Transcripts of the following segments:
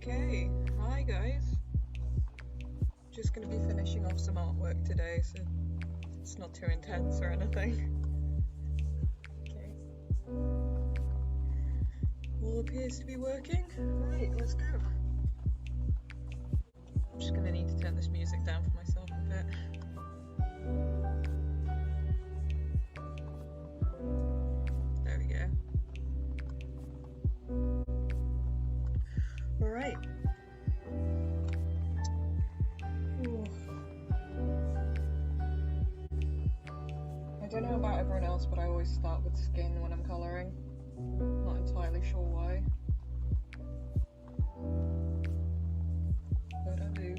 Okay, hi guys. Just gonna be finishing off some artwork today, so it's not too intense or anything. Okay. All appears to be working. Right, let's go. I'm just gonna need to turn this music down for myself a bit. There we go. Alright. I don't know about everyone else, but I always start with skin when I'm colouring. Not entirely sure why. But I do.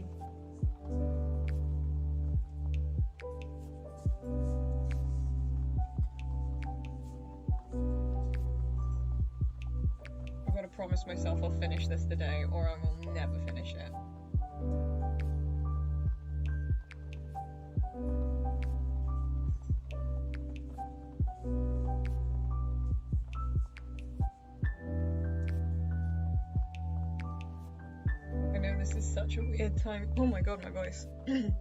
I've got to promise myself I'll finish this today, or I will never finish it. I know this is such a weird time. Oh my god, my voice. I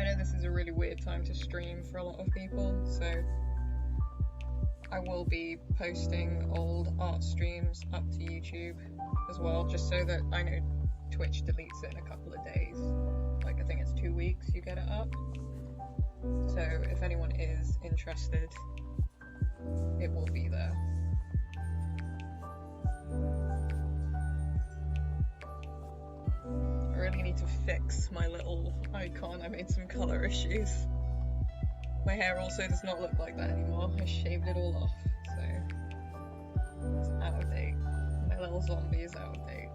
know this is a really weird time to stream for a lot of people, so I will be posting old art streams up to YouTube as well, just so that I know Twitch deletes it in a couple of days. Like, I think it's 2 weeks you get it up. So if anyone is interested, it will be there. I really need to fix my little icon. I made some colour issues. My hair also does not look like that anymore. I shaved it all off, so it's out of date. My little zombie is out of date.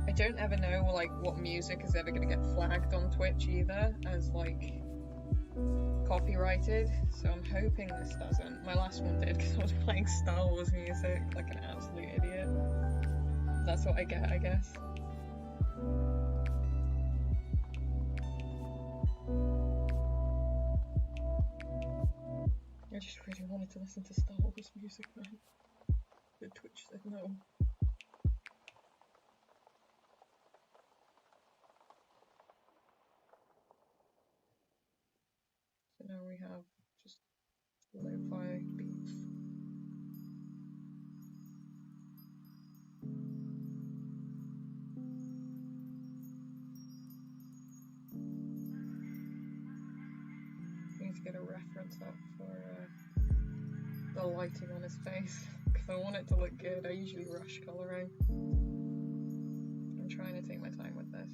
I don't ever know like what music is ever gonna get flagged on Twitch either as like copyrighted, so I'm hoping this doesn't. My last one did because I was playing Star Wars music like an absolute idiot. That's what I get, I guess. I just really wanted to listen to Star Wars music, man. But Twitch said no. So now we have just lo-fi beats. I need to get a reference up for the lighting on his face, because I want it to look good. I usually rush colouring. I'm trying to take my time with this.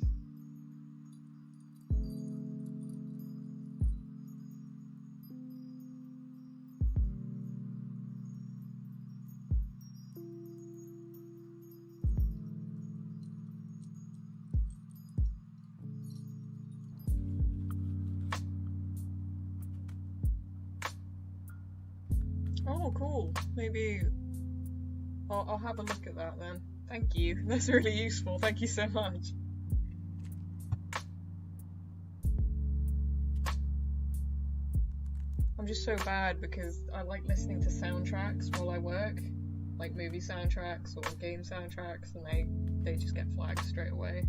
Oh, cool. Maybe I'll have a look at that then. Thank you. That's really useful. Thank you so much. I'm just so bad because I like listening to soundtracks while I work, like movie soundtracks or game soundtracks, and they just get flagged straight away.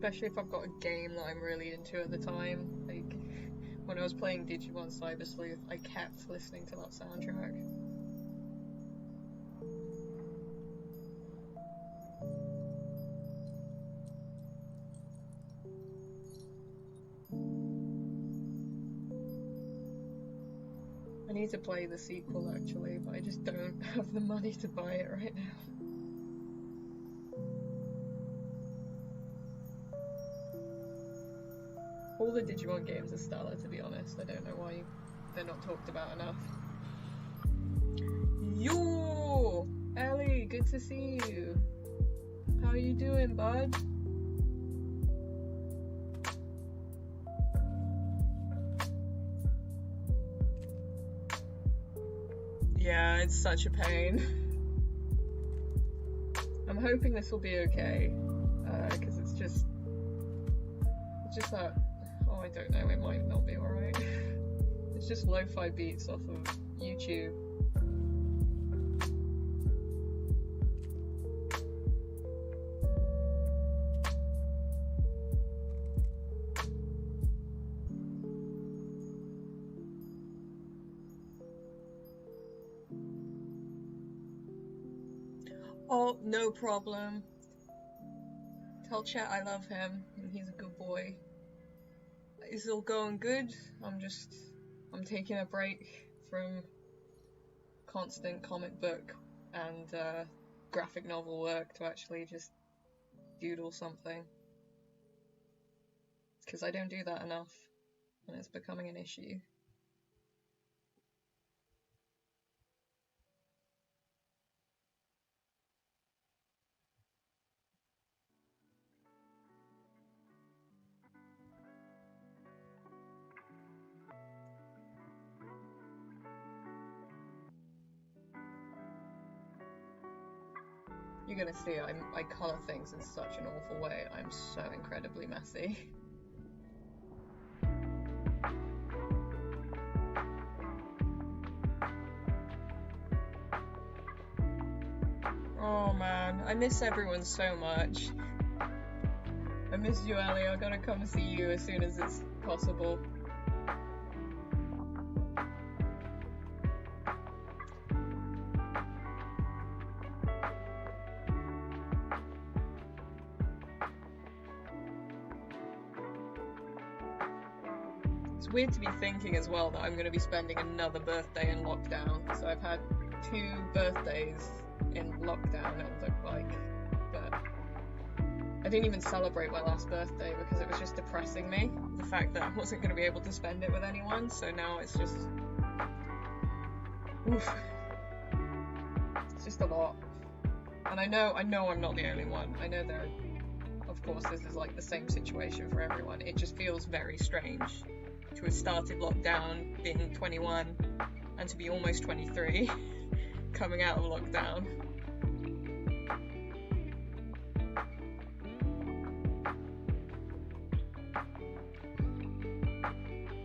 Especially if I've got a game that I'm really into at the time. Like, when I was playing Digimon Cyber Sleuth, I kept listening to that soundtrack. I need to play the sequel actually, but I just don't have the money to buy it right now. All the Digimon games are stellar, to be honest. I don't know why they're not talked about enough. Yo! Ellie, good to see you. How you doing, bud? Yeah, it's such a pain. I'm hoping this will be okay, because it's just that, oh, I don't know, it might not be alright. It's just lo-fi beats off of YouTube. Oh, no problem. Tell chat I love him and he's a good boy. Is it all going good? I'm taking a break from constant comic book and graphic novel work to actually just doodle something. Because I don't do that enough and it's becoming an issue. You're gonna see I colour things in such an awful way. I'm so incredibly messy. Oh man, I miss everyone so much. I miss you, Ellie. I gotta come see you as soon as it's possible. It's weird to be thinking as well that I'm going to be spending another birthday in lockdown. So I've had 2 birthdays in lockdown, it looked like, but I didn't even celebrate my last birthday because it was just depressing me, the fact that I wasn't going to be able to spend it with anyone. So now it's just, oof, it's just a lot. And I know I'm not the only one. I know there, of course, this is like the same situation for everyone. It just feels very strange to have started lockdown being 21 and to be almost 23 coming out of lockdown.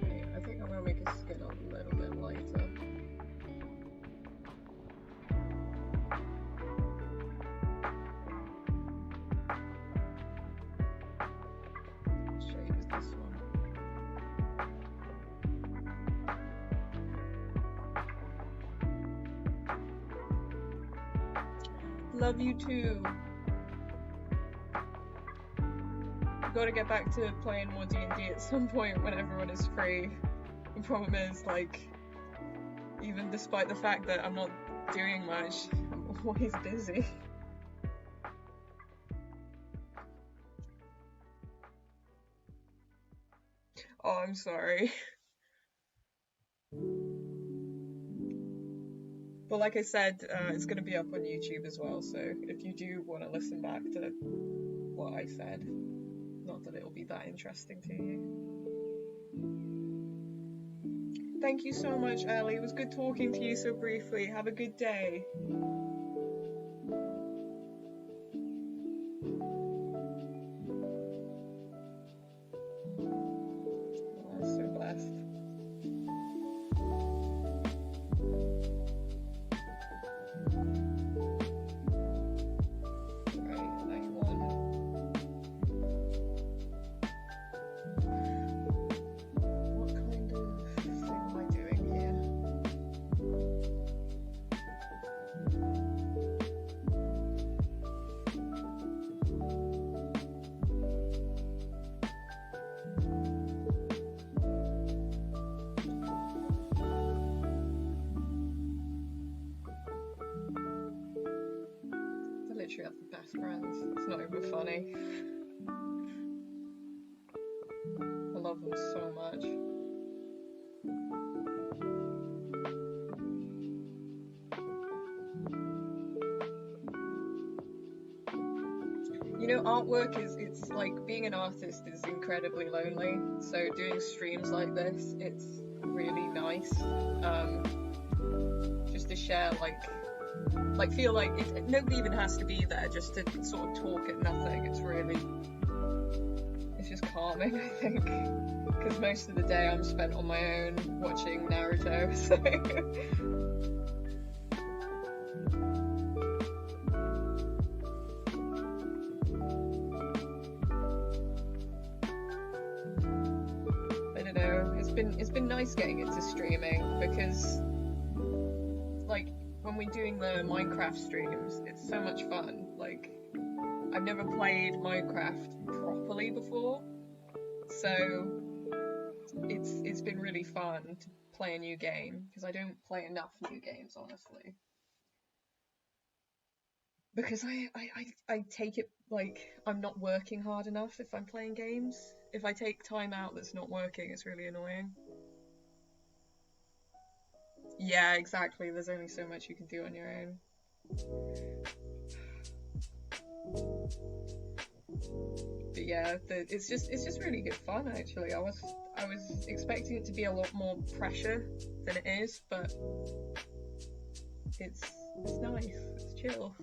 Okay, I think I'm gonna make his skin a little bit lighter. What shade is this one? Love you too. Gotta get back to playing more D&D at some point when everyone is free. The problem is, like, even despite the fact that I'm not doing much, I'm always busy. Oh, I'm sorry. But like I said, it's going to be up on YouTube as well, so if you do want to listen back to what I said, not that it'll be that interesting to you. Thank you so much, Ellie. It was good talking to you so briefly. Have a good day. Oh, I'm so blessed. Have the best friends. It's not even funny. I love them so much. You know, artwork it's like being an artist is incredibly lonely. So doing streams like this, it's really nice. just to share, like feel like nobody even has to be there, just to sort of talk at nothing. It's just calming, I think, because most of the day I'm spent on my own watching Naruto, so. I don't know, it's been nice getting into streaming, because like when we're doing the Minecraft streams, it's so much fun. Like, I've never played Minecraft properly before, so it's been really fun to play a new game, because I don't play enough new games, honestly. Because I take it like I'm not working hard enough if I'm playing games. If I take time out that's not working, it's really annoying. Yeah, exactly. There's only so much you can do on your own. But yeah, it's just really good fun, actually. I was expecting it to be a lot more pressure than it is, but it's nice. It's chill.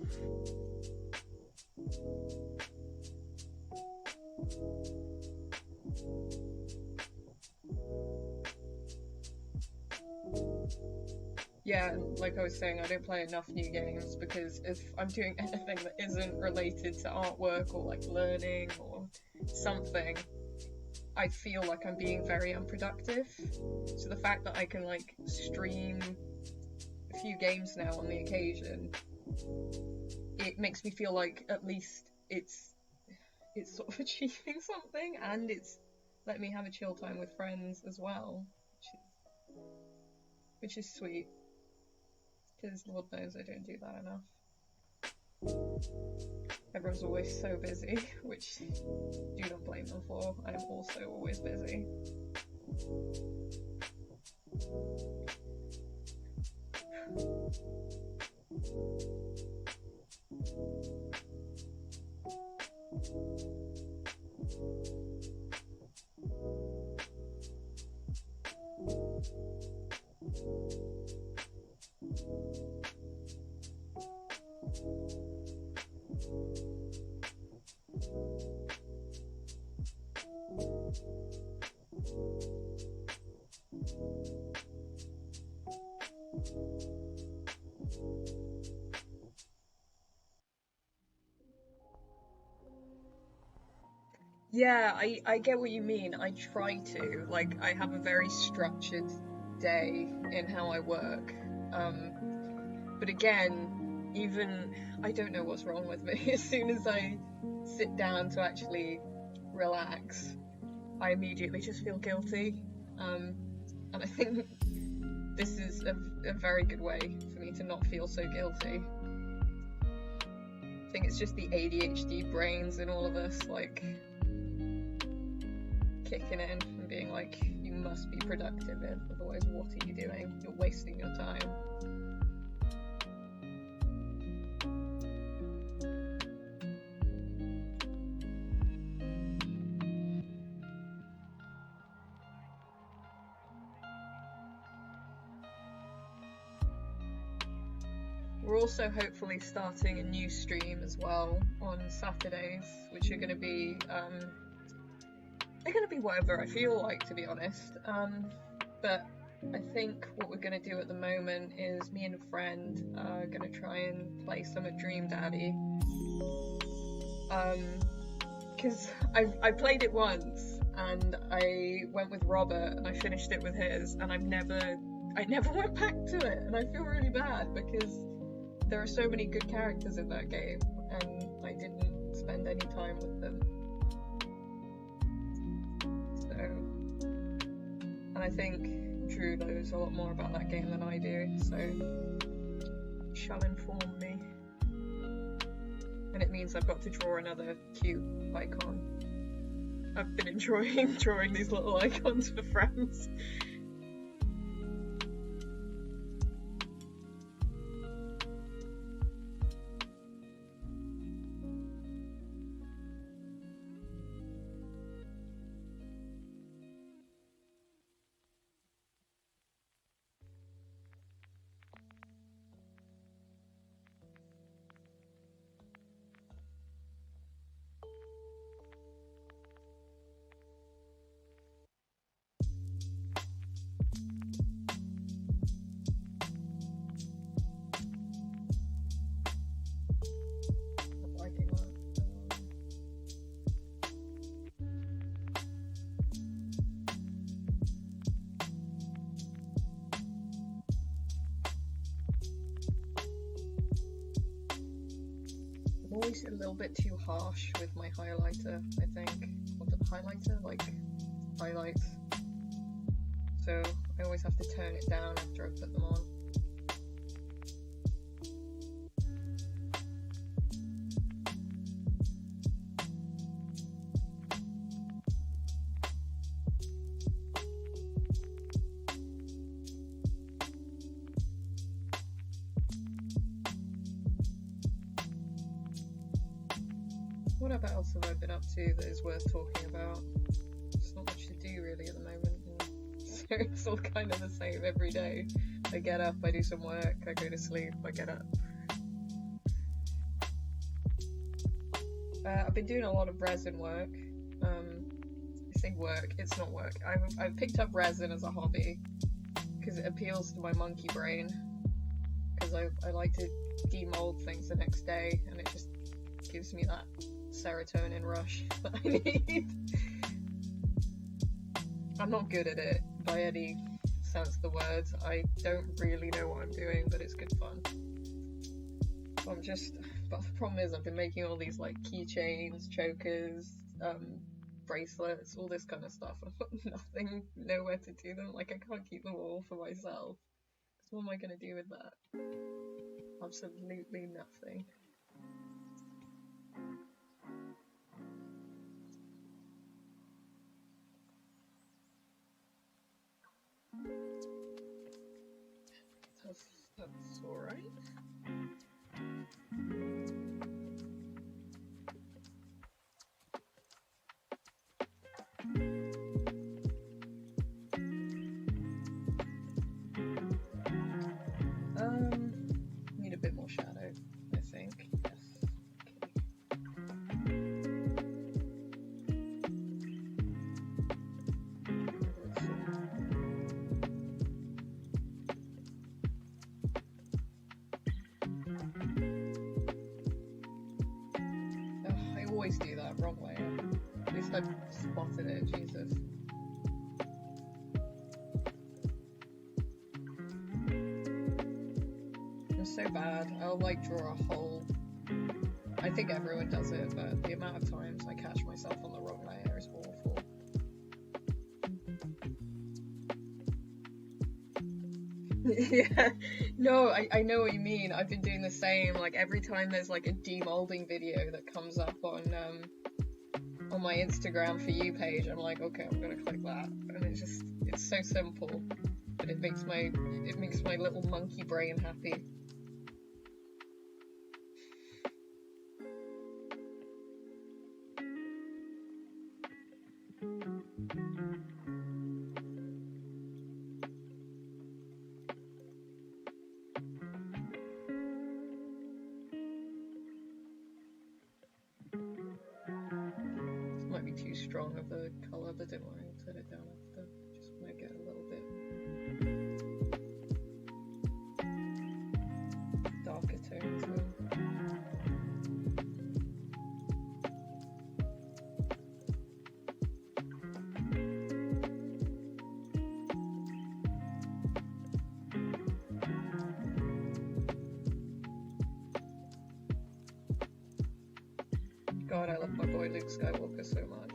Yeah, and like I was saying, I don't play enough new games, because if I'm doing anything that isn't related to artwork or like learning or something, I feel like I'm being very unproductive. So the fact that I can like stream a few games now on the occasion, it makes me feel like at least it's sort of achieving something, and it's let me have a chill time with friends as well, which is sweet. Because Lord knows I don't do that enough. Everyone's always so busy, which do not blame them for. I am also always busy. Yeah, I get what you mean. I try to. Like, I have a very structured day in how I work. But again, even I don't know what's wrong with me. As soon as I sit down to actually relax, I immediately just feel guilty. And I think this is a very good way for me to not feel so guilty. I think it's just the ADHD brains in all of us, like, kicking in and being like, you must be productive, otherwise what are you doing? You're wasting your time. We're also hopefully starting a new stream as well on Saturdays, which are going to be they're going to be whatever I feel like, to be honest. But I think what we're going to do at the moment is me and a friend are going to try and play some at Dream Daddy. Because I played it once and I went with Robert and I finished it with his, and I never went back to it, and I feel really bad because there are so many good characters in that game and I didn't spend any time with them. So, and I think Drew knows a lot more about that game than I do, so shall inform me. And it means I've got to draw another cute icon. I've been enjoying drawing these little icons for friends. just a little bit too harsh with my highlighter, I think. What's it, highlighter? Like, highlights. So I always have to tone it down after I put them on. What else have I been up to that is worth talking about? There's not much to do really at the moment, so it's all kind of the same every day. I get up, I do some work, I go to sleep, I get up. I've been doing a lot of resin work. I say work, it's not work. I've picked up resin as a hobby because it appeals to my monkey brain, because I like to demold things the next day, and it just gives me that serotonin rush that I need. I'm not good at it by any sense of the words. I don't really know what I'm doing, but it's good fun. But the problem is I've been making all these like keychains, chokers, bracelets, all this kind of stuff. I've got nowhere to do them. Like, I can't keep them all for myself. So what am I going to do with that? Absolutely nothing. That's alright. Need a bit more shadow, I think. Yes. I always do that wrong way. At least I've spotted it, Jesus. I'm so bad. I'll like draw a hole. I think everyone does it, but the amount of times I catch myself on the wrong layer is awful. Yeah, no, I know what you mean. I've been doing the same. Like, every time there's like a demolding video that comes up on my Instagram For You page, I'm like, okay, I'm gonna click that, and it's so simple, but it makes my little monkey brain happy. Might be too strong of a colour, but don't worry, I'll turn it down after. Just want to get a little bit darker tones in. God, I love my boy Luke Skywalker so much.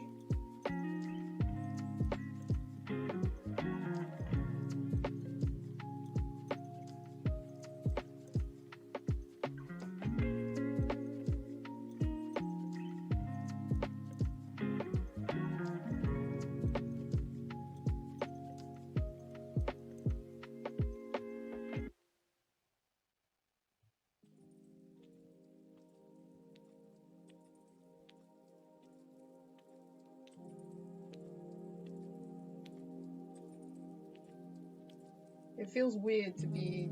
It feels weird to be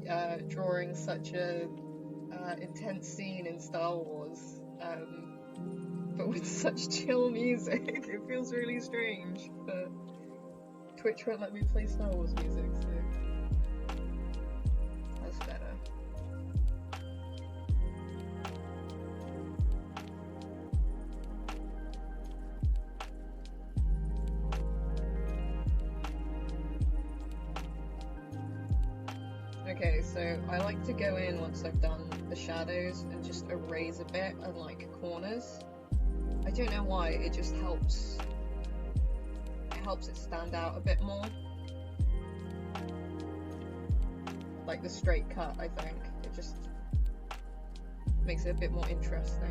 drawing such a intense scene in Star Wars, but with such chill music. It feels really strange, but Twitch won't let me play Star Wars music, so that's better. Okay, so I like to go in once I've done the shadows and just erase a bit and like corners. I don't know why, it just helps. It helps it stand out a bit more. Like the straight cut, I think. It just makes it a bit more interesting.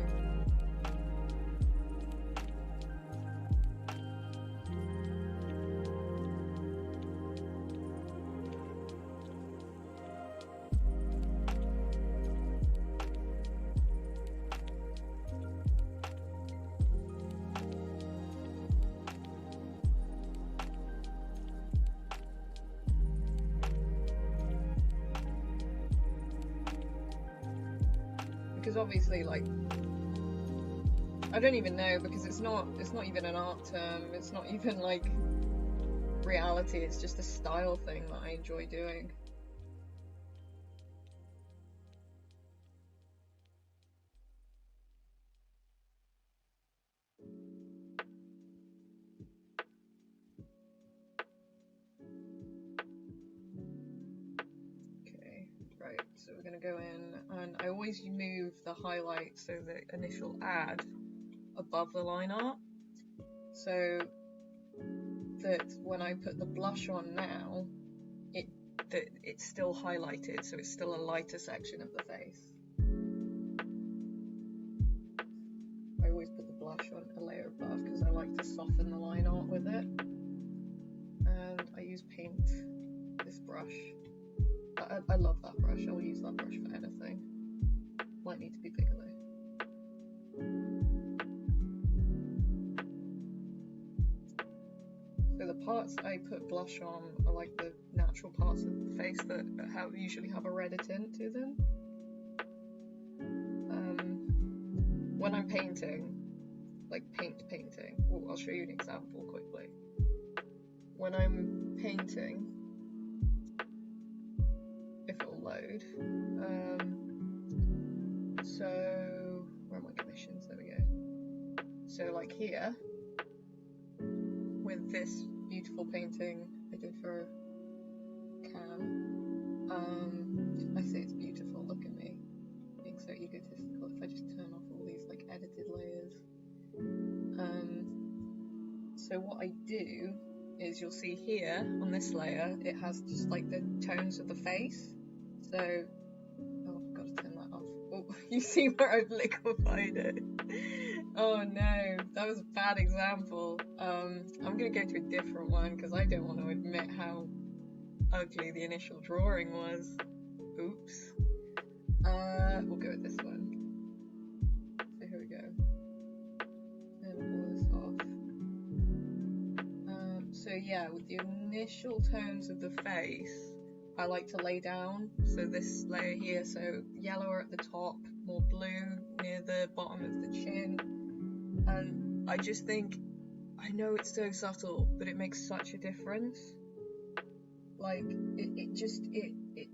Because obviously, like, I don't even know, because it's not even an art term, it's not even like reality, it's just a style thing that I enjoy doing. Right, so we're going to go in, and I always move the highlight, so the initial ad, above the line art, so that when I put the blush on now, it's still highlighted, so it's still a lighter section of the face. I always put the blush on a layer above because I like to soften the line art with it, and I use paint, this brush. I love that brush, I'll use that brush for anything. Might need to be bigger though. So the parts I put blush on are like the natural parts of the face that usually have a redder tint to them. When I'm painting, like painting, I'll show you an example quickly. When I'm painting, if it'll load. So where are my commissions? There we go. So like here, with this beautiful painting I did for Cam, I say it's beautiful. Look at me being so egotistical. If I just turn off all these like edited layers. So what I do is you'll see here on this layer it has just like the tones of the face. So, oh, I've got to turn that off. Oh, you see where I've liquefied it? Oh no, that was a bad example. I'm gonna go to a different one because I don't want to admit how ugly the initial drawing was. Oops. We'll go with this one. So here we go. And pull this off. So yeah, with the initial tones of the face, I like to lay down, so this layer here, so yellower at the top, more blue near the bottom of the chin, and I just think, I know it's so subtle, but it makes such a difference. Like, it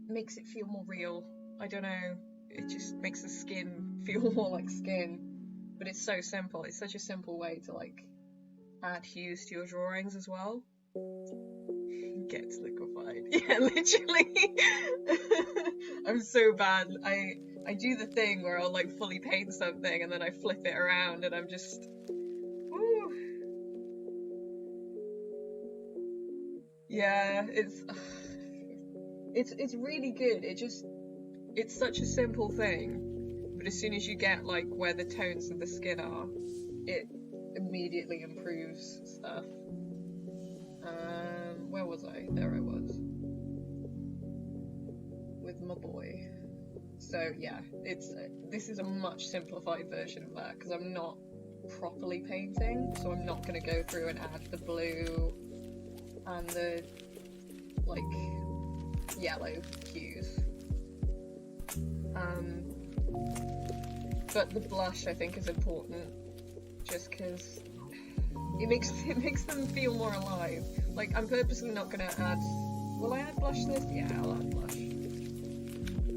makes it feel more real. I don't know, it just makes the skin feel more like skin, but it's so simple. It's such a simple way to like add hues to your drawings as well. Gets liquefied. Yeah, literally. I'm so bad. I do the thing where I'll like fully paint something and then I flip it around and I'm just, woo. Yeah, it's really good. It's such a simple thing, but as soon as you get like where the tones of the skin are, it immediately improves stuff. Where was I? There I was. With my boy. So yeah, this is a much simplified version of that because I'm not properly painting, so I'm not going to go through and add the blue and the like yellow hues. But the blush I think is important, just because it makes them feel more alive. Like, I'm purposely not gonna add. Will I add blush to this? Yeah, I'll add blush.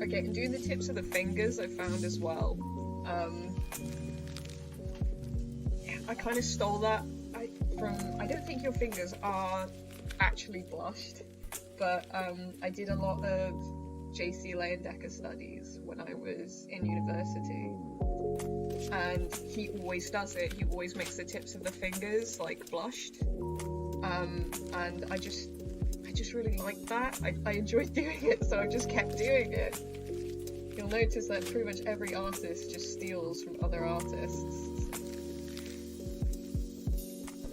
Okay, and doing the tips of the fingers I found as well. I kind of stole that I don't think your fingers are actually blushed, but I did a lot of JC Leyendecker studies when I was in university, and he always does it. He always makes the tips of the fingers like blushed, and I just really liked that. I enjoyed doing it, so I just kept doing it. You'll notice that pretty much every artist just steals from other artists.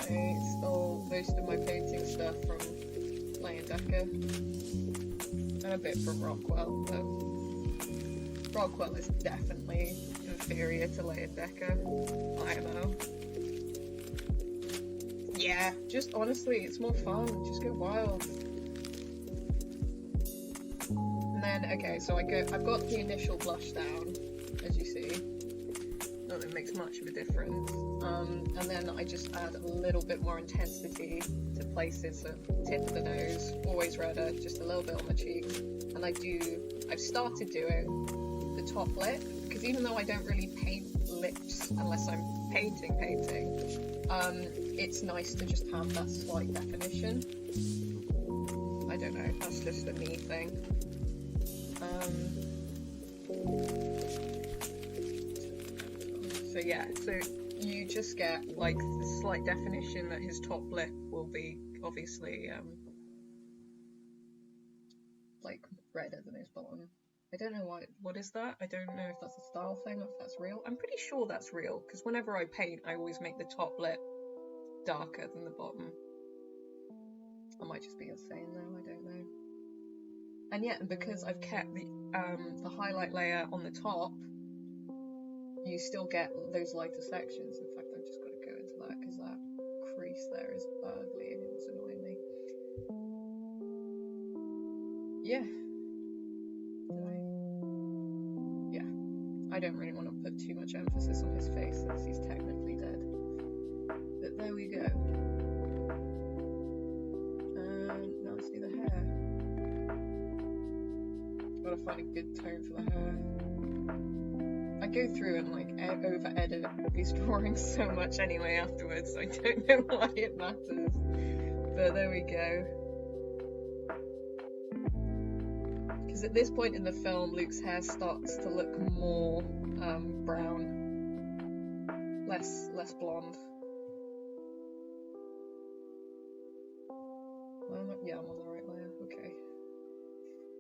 I stole most of my painting stuff from Leyendecker, and a bit from Rockwell, but Rockwell is definitely inferior to Leyendecker. IMO. Yeah, just honestly, it's more fun. Just go wild. And then, okay, so I've got the initial blush down, as you see. Not that it makes much of a difference. And then I just add a little bit more intensity to places, so tip of the nose, always redder, just a little bit on the cheeks. And I've started doing the top lip, because even though I don't really paint lips unless I'm painting, it's nice to just have that slight definition. I don't know, that's just a me thing. So yeah, so you just get like the slight definition that his top lip will be obviously like redder than his bottom. I don't know what is that? I don't know if that's a style thing or if that's real. I'm pretty sure that's real, because whenever I paint I always make the top lip darker than the bottom. I might just be insane though, I don't know. And yet, because I've kept the highlight layer on the top, you still get those lighter sections. In fact, I've just got to go into that because that crease there is ugly and it's annoying me. Yeah. Yeah. I don't really want to put too much emphasis on his face since he's technically dead. But there we go. Now let's do the hair. Gotta find a good tone for the hair. I go through and like over-edit these drawings so much anyway afterwards, so I don't know why it matters. But there we go. Because at this point in the film, Luke's hair starts to look more brown, less blonde. Yeah, I'm on the right layer. Okay.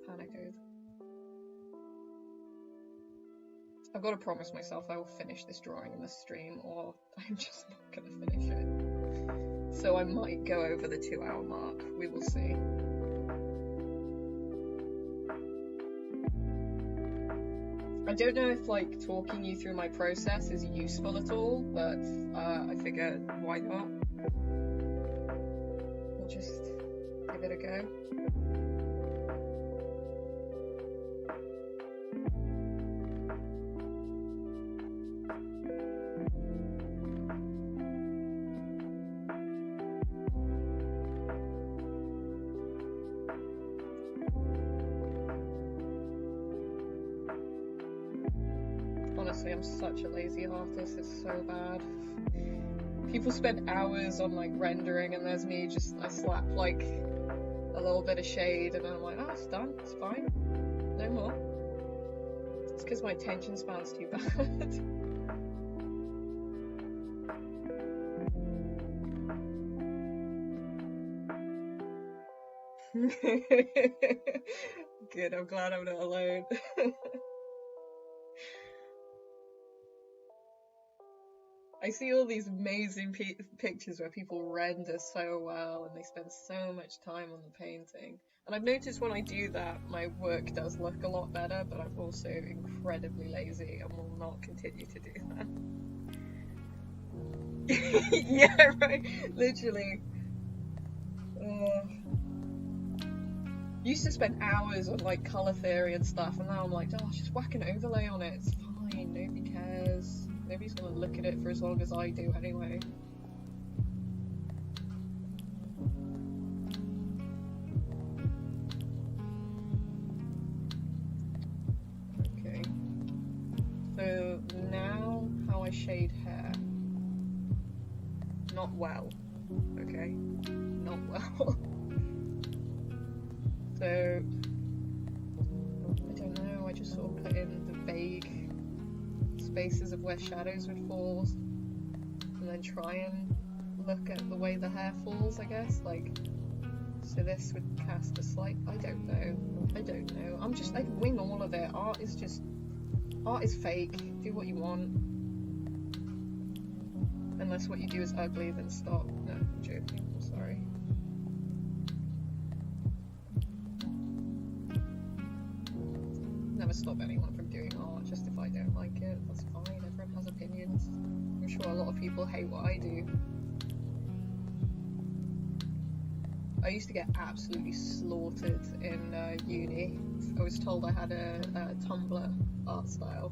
Panicked. I've got to promise myself I will finish this drawing in the stream, or I'm just not going to finish it. So I might go over the 2-hour mark. We will see. I don't know if like talking you through my process is useful at all, but I figure why not? We'll just give it a go. Honestly, I'm such a lazy artist, it's so bad. People spend hours on like rendering, and there's me I slap like a little bit of shade and I'm like, oh, it's done, it's fine, no more. It's because my attention span's too bad. Good, I'm glad I'm not alone. I see all these amazing pictures where people render so well and they spend so much time on the painting. And I've noticed when I do that, my work does look a lot better, but I'm also incredibly lazy and will not continue to do that. Yeah, right, literally. Used to spend hours on like colour theory and stuff, and now I'm like, oh, just whack an overlay on it, it's fine, nobody cares. Nobody's gonna look at it for as long as I do anyway. Okay. So now how I shade hair. Not well. Okay? Not well. So just sort of put in the vague spaces of where shadows would fall, and then try and look at the way the hair falls, I guess. Like, so this would cast a slight, I don't know, I'd wing all of it. Art is fake, do what you want. Unless what you do is ugly, then stop. No, I'm joking, I'm sorry. Never stop anyone from doing art, just if I don't like it, that's fine, everyone has opinions. I'm sure a lot of people hate what I do. I used to get absolutely slaughtered in uni. I was told I had a Tumblr art style,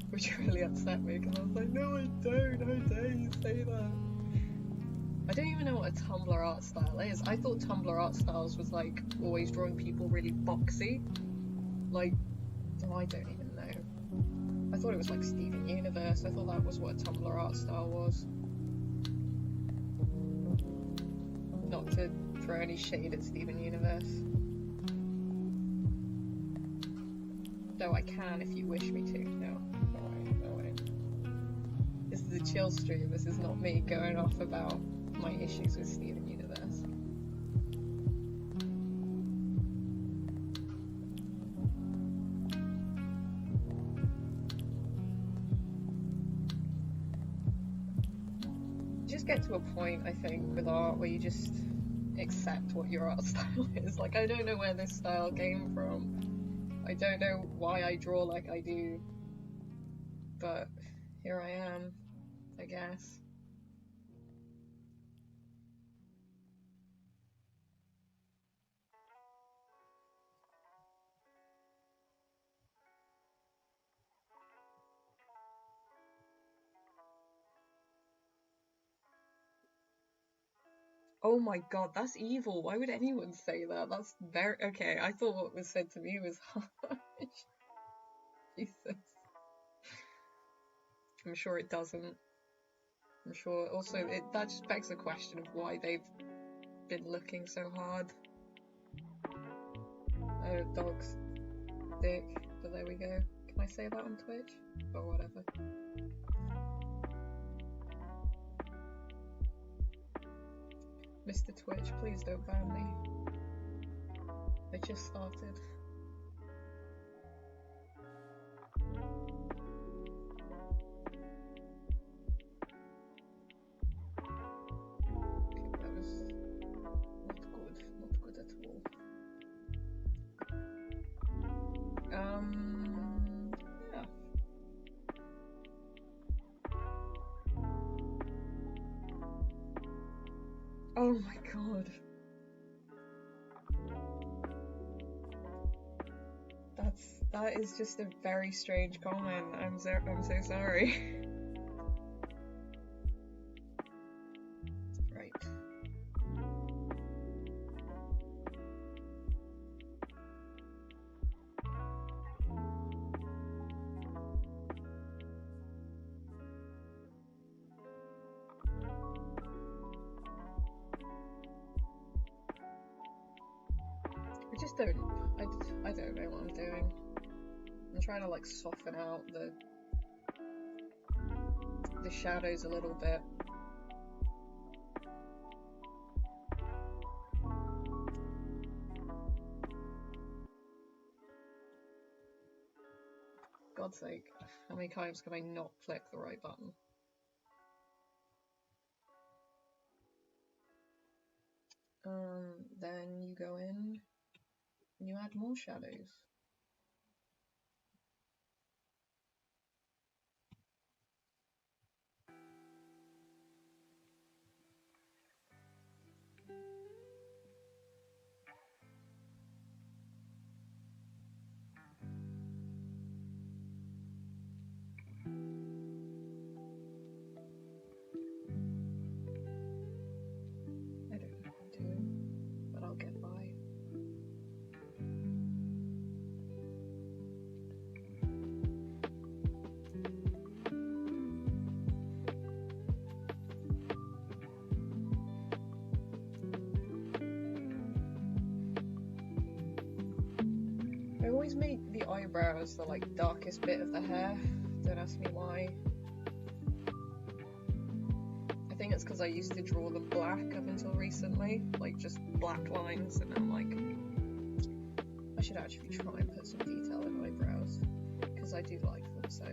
which really upset me because I was like, no I don't, how dare you say that? I don't even know what a Tumblr art style is. I thought Tumblr art styles was like always drawing people really boxy. Like, oh, I don't even know. I thought it was like Steven Universe. I thought that was what a Tumblr art style was. Not to throw any shade at Steven Universe. Though I can if you wish me to. No, no way. This is a chill stream. This is not me going off about my issues with Steven Universe. Just get to a point, I think, with art where you just accept what your art style is. Like, I don't know where this style came from. I don't know why I draw like I do. But here I am, I guess. Oh my god, that's evil. Why would anyone say that? That's very... Okay, I thought what was said to me was harsh. Jesus. I'm sure it doesn't. I'm sure also that just begs the question of why they've been looking so hard. Oh, dog's dick. But there we go. Can I say that on Twitch? Or whatever. Mr. Twitch, please don't ban me. It just started. Okay, that was not good at all. Yeah. Oh my god. That is just a very strange comment. I'm so sorry. Right. I don't know what I'm doing. I'm trying to like soften out the shadows a little bit. God's sake, how many times can I not click the right button? Then you go in and you add more shadows. I don't know what I'm doing, but I'll get by. I always make the eyebrows the like darkest bit of the hair. Don't ask me why. I think it's because I used to draw them black up until recently, like just black lines, and I'm like, I should actually try and put some detail in eyebrows, because I do like them so.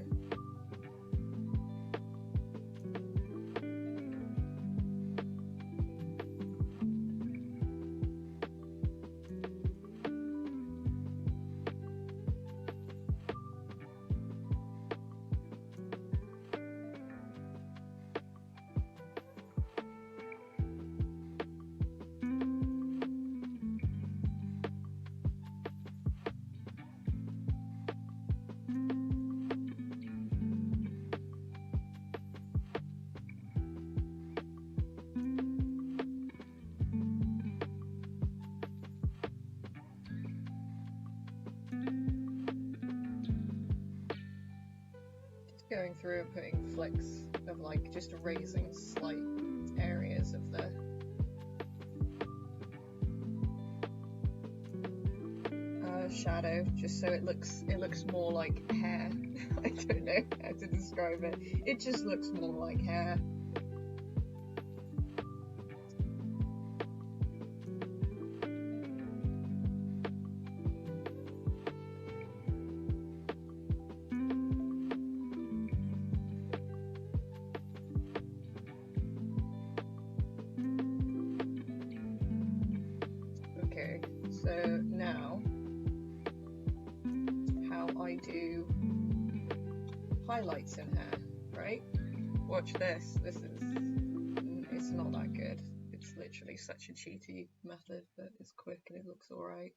Going through and putting flicks of like just erasing slight areas of the shadow, just so it looks more like hair. I don't know how to describe it. It just looks more like hair. So now, how I do highlights in hair, right? Watch this. It's not that good. It's literally such a cheaty method, but it's quick and it looks alright.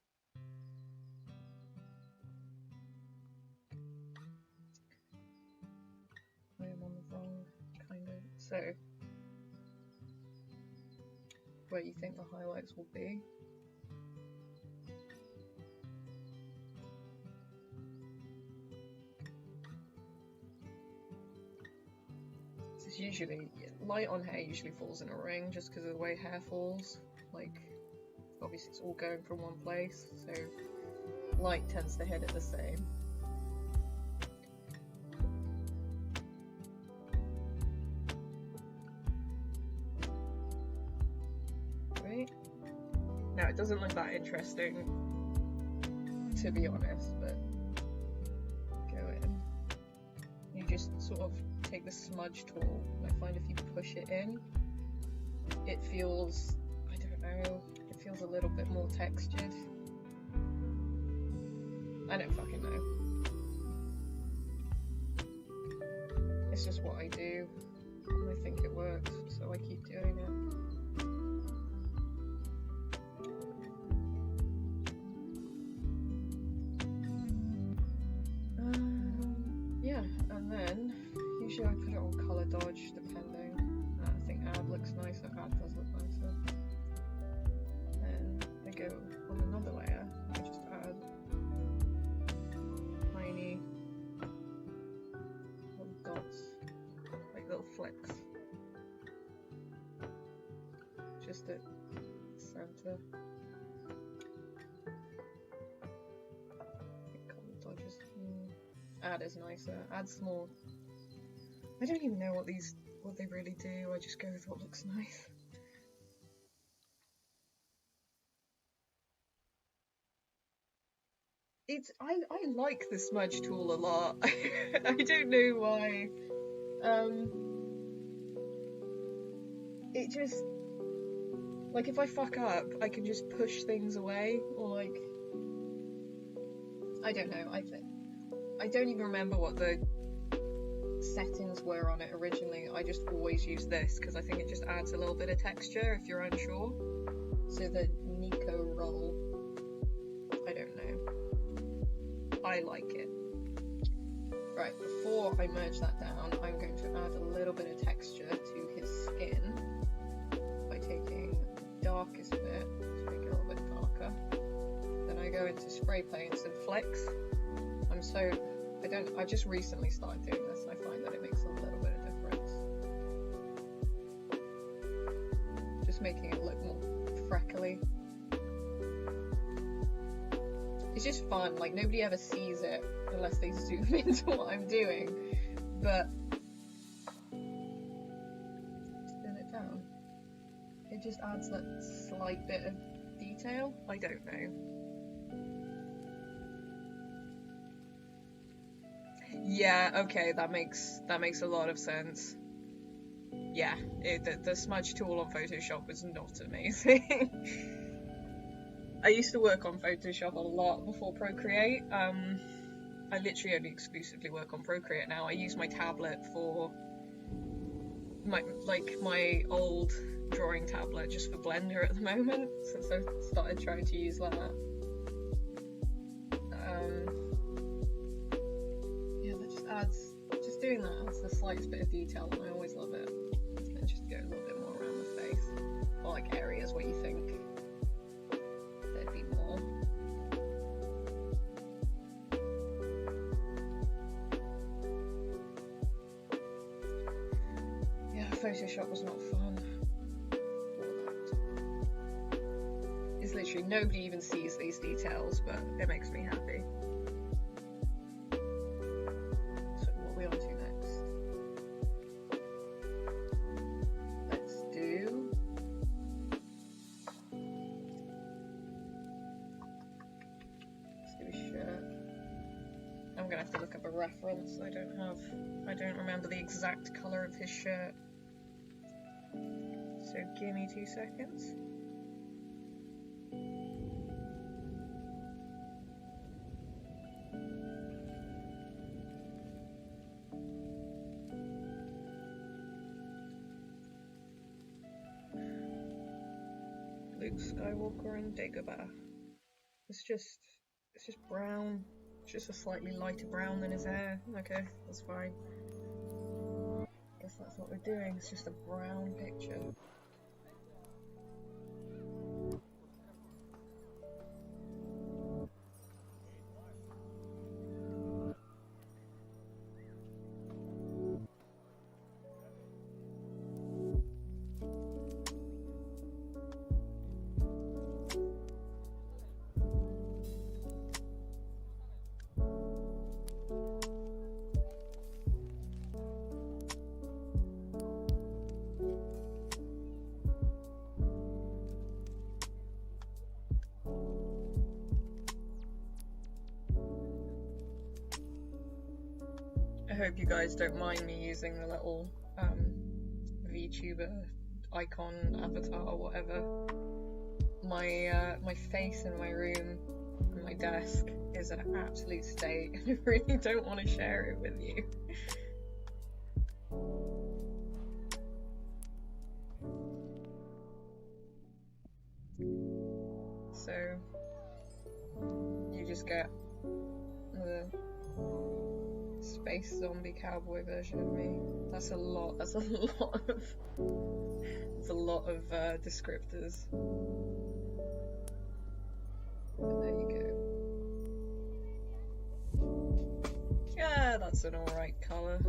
I am on the wrong kind of. So, where you think the highlights will be? Usually, light on hair usually falls in a ring just because of the way hair falls. Like, obviously it's all going from one place, so light tends to hit it the same. Right? Now, it doesn't look that interesting, to be honest, but go in. You just sort of take the smudge tool, and I find if you push it in, it feels, I don't know, it feels a little bit more textured. I don't fucking know. It's just what I do, and I think it works, so I keep doing it. Yeah, and then usually I put it on colour dodge, depending. I think add looks nicer, add does look nicer. Then I go on another layer, I just add tiny little dots, like little flicks, just at the centre. I think colour dodge is, add is nicer, add small. I don't even know what they really do, I just go with what looks nice. I like the smudge tool a lot. I don't know why. It just, like, if I fuck up, I can just push things away, or like, I don't know, I don't even remember what the settings were on it originally. I just always use this because I think it just adds a little bit of texture if you're unsure. So the Nico roll, I don't know, I like it. Right, before I merge that down, I'm going to add a little bit of texture to his skin by taking the darkest bit to make it a little bit darker. Then I go into spray paints and flicks. I just recently started doing this, and I find that it makes a little bit of difference. Just making it look more freckly. it's just fun. Like, nobody ever sees it unless they zoom into what I'm doing. But turn it down. It just adds that slight bit of detail. I don't know. Yeah, okay, that makes a lot of sense. Yeah, the smudge tool on Photoshop was not amazing. I used to work on Photoshop a lot before Procreate. I literally only exclusively work on Procreate now. I use my tablet for my old drawing tablet just for Blender at the moment, since I started trying to use that. Yeah, that just adds, just doing that adds the slightest bit of detail, and I always love it. And just go a little bit more around the face, or like areas where you think there'd be more. Yeah, Photoshop was not fun. It's literally, nobody even sees these details, but it makes me happy. So what are we on to next? Let's do a shirt. I'm gonna have to look up a reference. I don't remember the exact colour of his shirt. So give me 2 seconds. Luke Skywalker and Dagobah. It's just brown. It's just a slightly lighter brown than his hair. Okay, that's fine. Guess that's what we're doing. It's just a brown picture. I hope you guys don't mind me using the little VTuber icon, avatar, or whatever. My face in my room and my desk is an absolute state, and I really don't want to share it with you. So you just get the space zombie cowboy version of me. That's a lot of descriptors. But there you go. Yeah, that's an alright colour.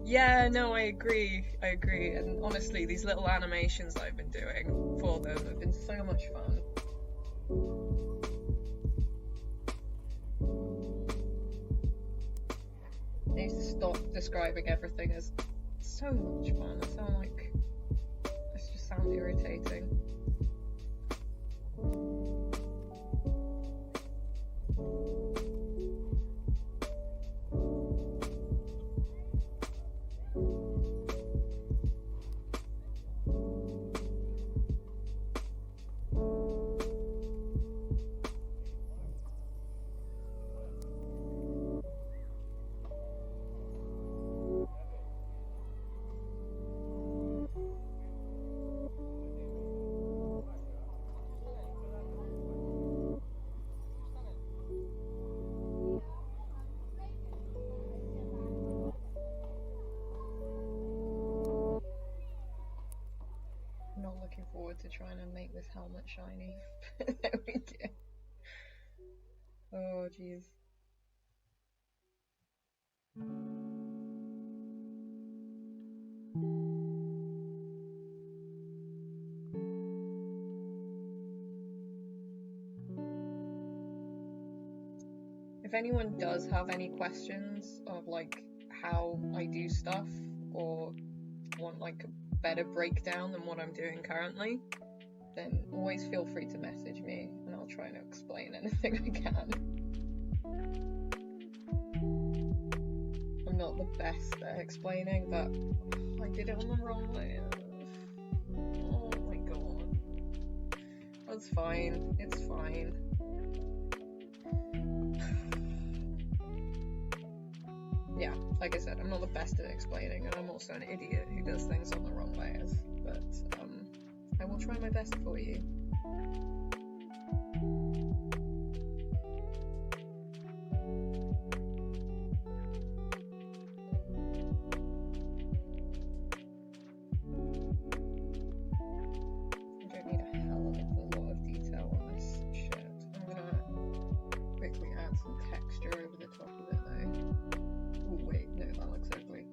Yeah, no, I agree, and honestly, these little animations that I've been doing for them have been so much fun. I need to stop describing everything as so much fun. I just sound irritating. Not looking forward to trying to make this helmet shiny. There we go. Oh jeez. if anyone does have any questions of like how I do stuff or want like a better breakdown than what I'm doing currently, then always feel free to message me and I'll try and explain anything I can. I'm not the best at explaining, but I did it on the wrong way. Oh my god. That's fine. It's fine. Yeah, like I said, I'm not the best at explaining, and I'm also an idiot who does things on the wrong ways, but I will try my best for you. I don't need a hell of a lot of detail on this shit. I'm gonna quickly add some texture over the top of it though. Oh wait, no, that looks ugly.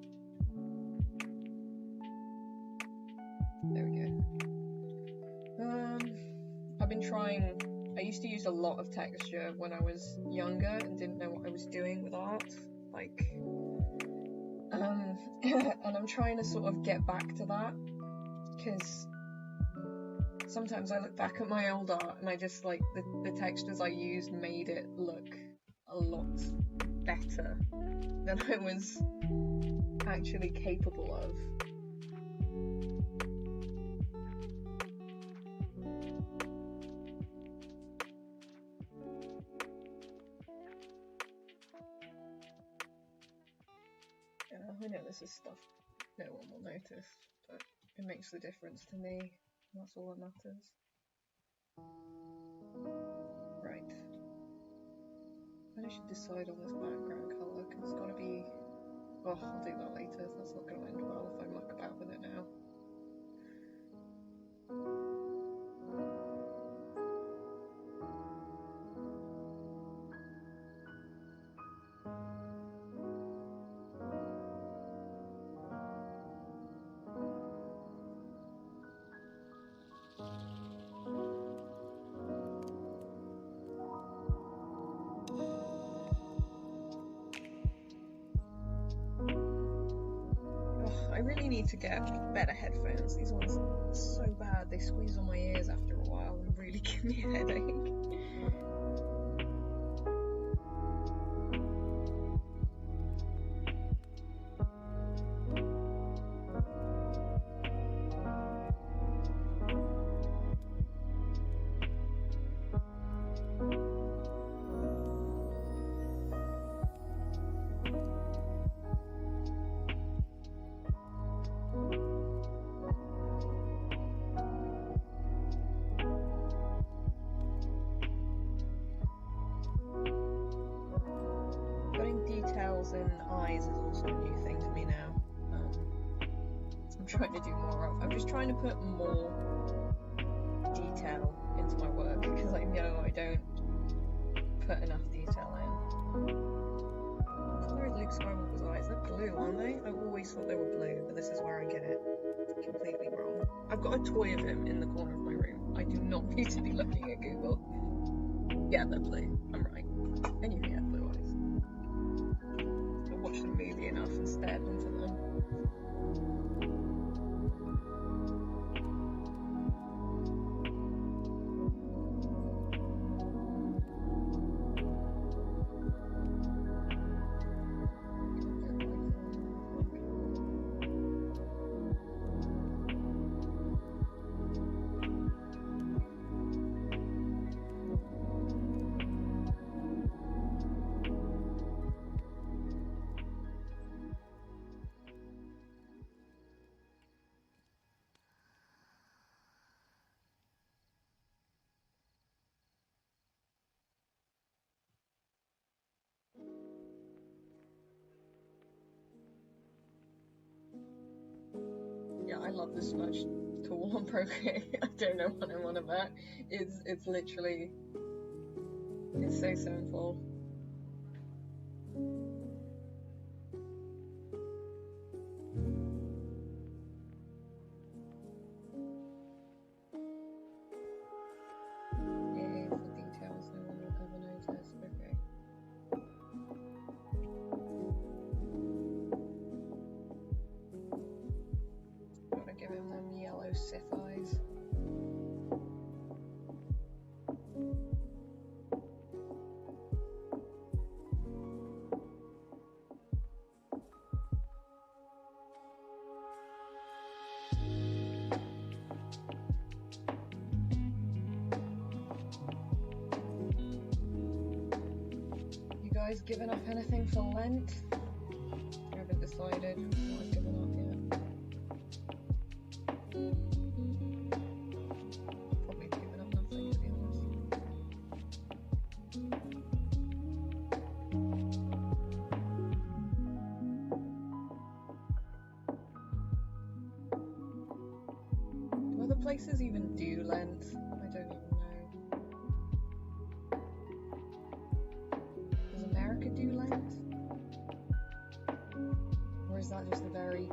There we go. I've been trying. I used to use a lot of texture when I was younger and didn't know what I was doing with art. Like, and I'm trying to sort of get back to that because sometimes I look back at my old art and I just like the textures I used made it look a lot better than I was actually capable of. I know this is stuff no one will notice, but it makes the difference to me, and that's all that matters. Right. I should decide on this background colour, because it's gotta be... Oh, I'll do that later, that's not gonna end well if I muck about with it now. I really need to get better headphones. These ones are so bad, they squeeze on my ears after a while and really give me a headache. Details in eyes is also a new thing to me now. I'm trying to do more of. I'm just trying to put more detail into my work because I know I don't put enough detail in. What colour is Luke Skywalker's eyes? They're blue, aren't they? I always thought they were blue, but this is where I get it completely wrong. I've got a toy of him in the corner of my room. I do not need to be looking at Google. Yeah, they're blue. I'm right. I knew he had blue eyes. I watched the movie enough and stared into them. Yeah, I love the smudge tool on Procreate. I don't know what I'm on about. It's literally, it's so simple. Yay for details no one will ever notice. Okay. Sith eyes. You guys given up anything for Lent? I haven't decided what I've given up yet. Probably given up nothing, to be honest. Do other places even do Lent? I don't even know. Does America do Lent? Or is that just a very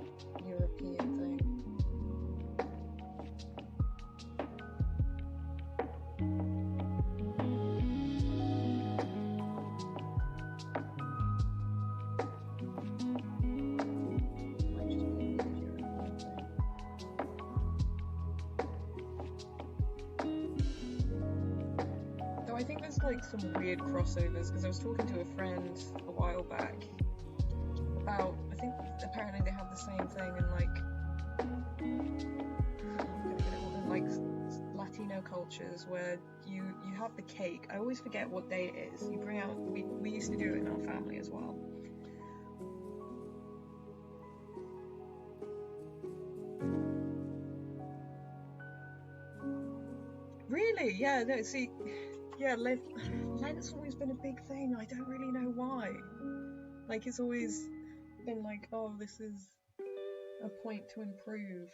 European thing? Might just be a weird European thing. Though I think there's like some weird crossovers, because I was talking to a friend a while back about, I think apparently they have the same thing in like Latino cultures, where you have the cake. I always forget what day it is. You bring out, we used to do it in our family as well. Really? Yeah, no, see, yeah, Lent's always been a big thing. I don't really know why. Like, it's always been like, oh, this is a point to improve.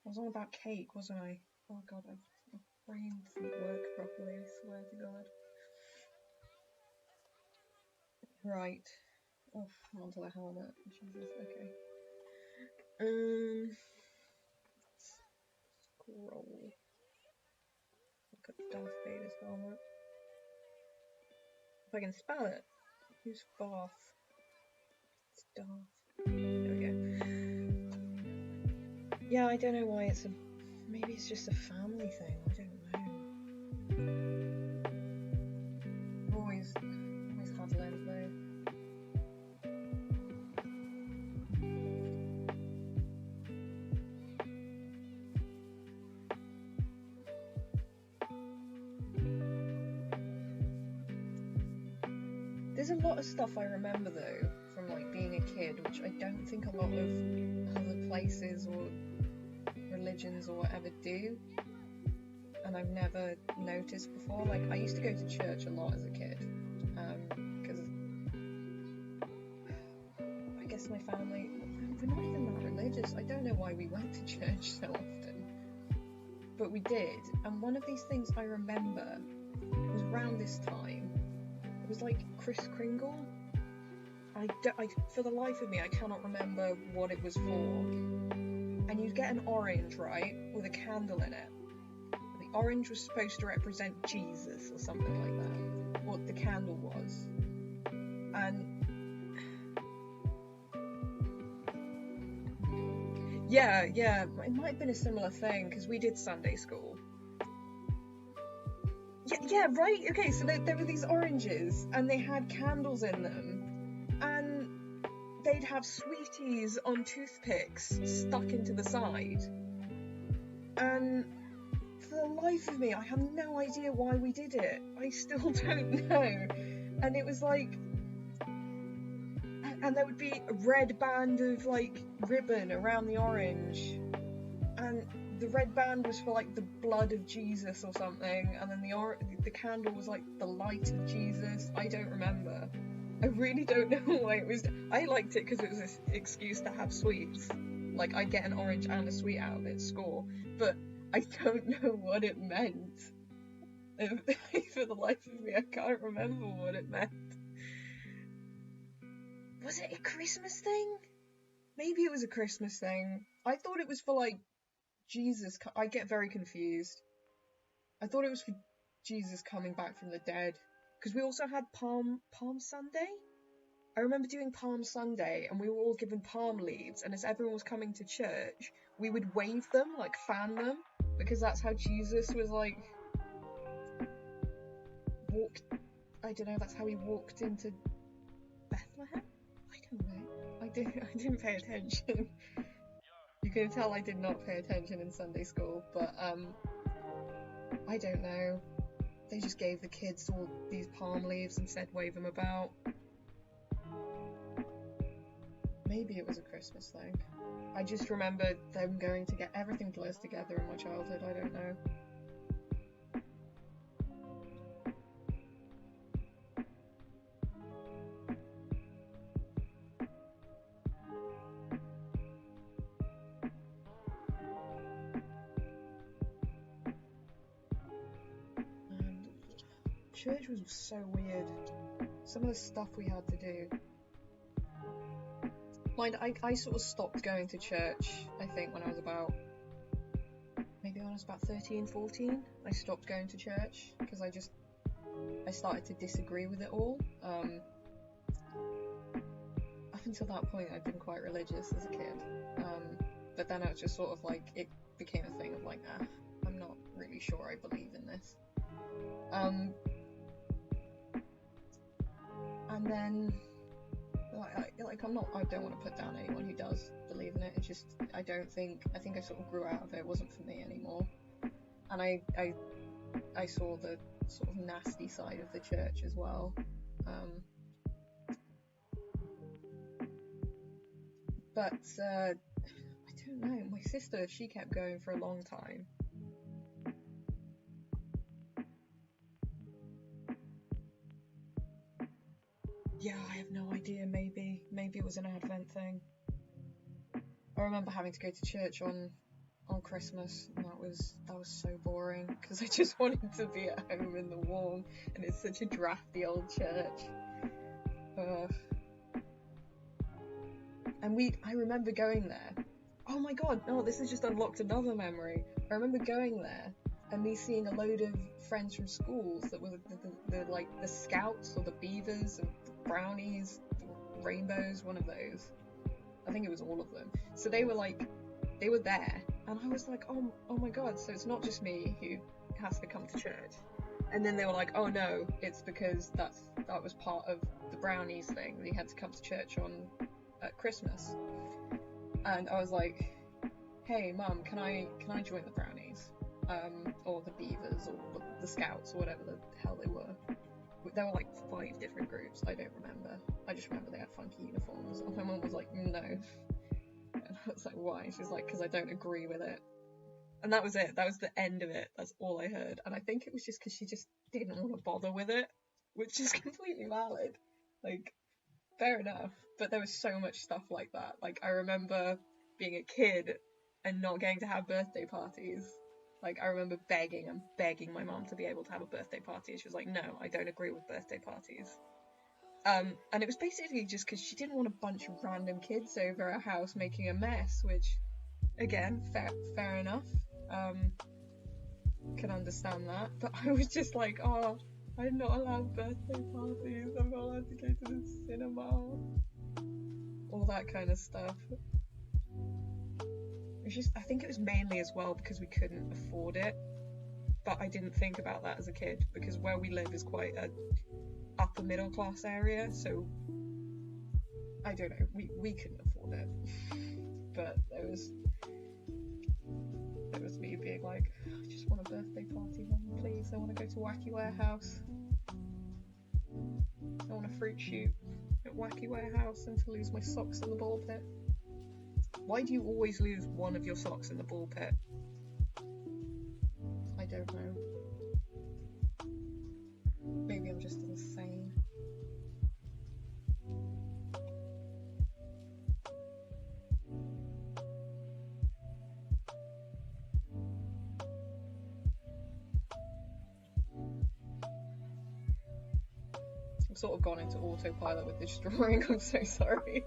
I was on about cake, wasn't I? Oh god, my brain doesn't work properly, I swear to god. Right. Oh, I'm onto the helmet. Jesus, okay. Scroll. Look at Darth Vader's helmet. If I can spell it. Who's Darth? It's Darth. There we go. Yeah, I don't know why it's a... Maybe it's just a family thing, I don't know. I've always had Lent though. There's a lot of stuff I remember though from like being a kid, which I don't think a lot of other places or religions or whatever do, and I've never noticed before. Like, I used to go to church a lot as a kid, because I guess my family, we're not even that religious. I don't know why we went to church so often, but we did. And one of these things I remember was around this time. It was like Kris Kringle. I for the life of me, I cannot remember what it was for. And you'd get an orange, right, with a candle in it. The orange was supposed to represent Jesus or something like that. What the candle was. And yeah, it might have been a similar thing, because we did Sunday school. Yeah, right? Okay, so there were these oranges, and they had candles in them, and they'd have sweeties on toothpicks stuck into the side. And for the life of me, I have no idea why we did it. I still don't know. And it was like... And there would be a red band of, like, ribbon around the orange. And the red band was for, like, the blood of Jesus or something. And then the candle was, like, the light of Jesus. I don't remember. I really don't know why it was... I liked it because it was an excuse to have sweets. Like, I'd get an orange and a sweet out of it, score. But I don't know what it meant. For the life of me, I can't remember what it meant. Was it a Christmas thing? Maybe it was a Christmas thing. I thought it was for, like, Jesus. I get very confused. I thought it was for Jesus coming back from the dead. Because we also had Palm Sunday? I remember doing Palm Sunday, and we were all given palm leaves, and as everyone was coming to church, we would wave them, like fan them, because that's how Jesus was like walked. I don't know. That's how he walked into Bethlehem. I don't know. I didn't pay attention. You can tell I did not pay attention in Sunday school, but I don't know. They just gave the kids all these palm leaves and said wave them about. Maybe it was a Christmas thing. I just remember them going to get everything blurs together in my childhood. I don't know. And church was so weird. Some of the stuff we had to do. Mind, I sort of stopped going to church, I think, when I was about, maybe when I was about 13, 14, I stopped going to church, because I started to disagree with it all. Up until that point, I'd been quite religious as a kid, but then it was just sort of like, it became a thing of like, I'm not really sure I believe in this. And then, I don't want to put down anyone who does believe in it. It's just, I think I sort of grew out of it. It wasn't for me anymore. And I saw the sort of nasty side of the church as well. But I don't know. My sister, she kept going for a long time. Yeah, I have no idea. Maybe it was an Advent thing. I remember having to go to church on Christmas, and that was so boring, because I just wanted to be at home in the warm, and it's such a drafty old church. And I remember going there. Oh my god, no, this has just unlocked another memory. I remember going there and me seeing a load of friends from schools that were the Scouts or the Beavers and the Brownies, the Rainbows, one of those. I think it was all of them. So they were there, and I was like, oh my god, so it's not just me who has to come to church. And then they were like, oh no, it's because that was part of the Brownies thing. You had to come to church at Christmas. And I was like, hey mum, can I join the Brownies? Or the Beavers, or the Scouts, or whatever the hell they were. There were like 5 different groups, I don't remember. I just remember they had funky uniforms, and my mum was like, no. And I was like, why? She's like, because I don't agree with it. And that was it. That was the end of it. That's all I heard. And I think it was just because she just didn't want to bother with it, which is completely valid. Like, fair enough. But there was so much stuff like that. Like, I remember being a kid and not getting to have birthday parties. Like, I remember begging my mom to be able to have a birthday party, and she was like, no, I don't agree with birthday parties. And it was basically just because she didn't want a bunch of random kids over her house making a mess, which, again, fair enough. Can understand that. But I was just like, oh, I'm not allowed birthday parties, I'm not allowed to go to the cinema. All that kind of stuff. I think it was mainly as well because we couldn't afford it, but I didn't think about that as a kid, because where we live is quite a upper middle class area, so I don't know, we couldn't afford it. But there was me being like, I just want a birthday party, Mum, please. I want to go to Wacky Warehouse. I want a fruit shoot at Wacky Warehouse and to lose my socks in the ball pit. Why do you always lose one of your socks in the ball pit? I don't know. Maybe I'm just insane. I've sort of gone into autopilot with this drawing, I'm so sorry.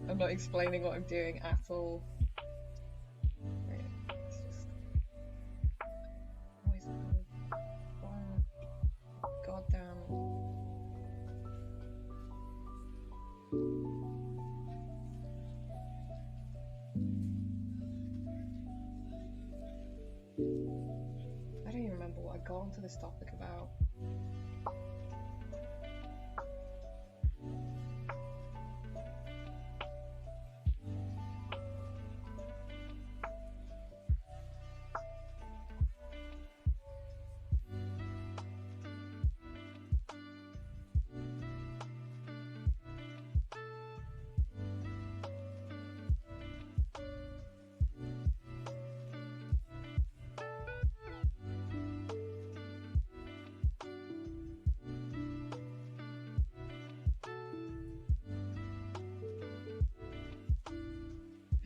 I'm not explaining what I'm doing at all. Right, it's just... Why is that? Wow. God damn. I don't even remember what I got onto this topic about.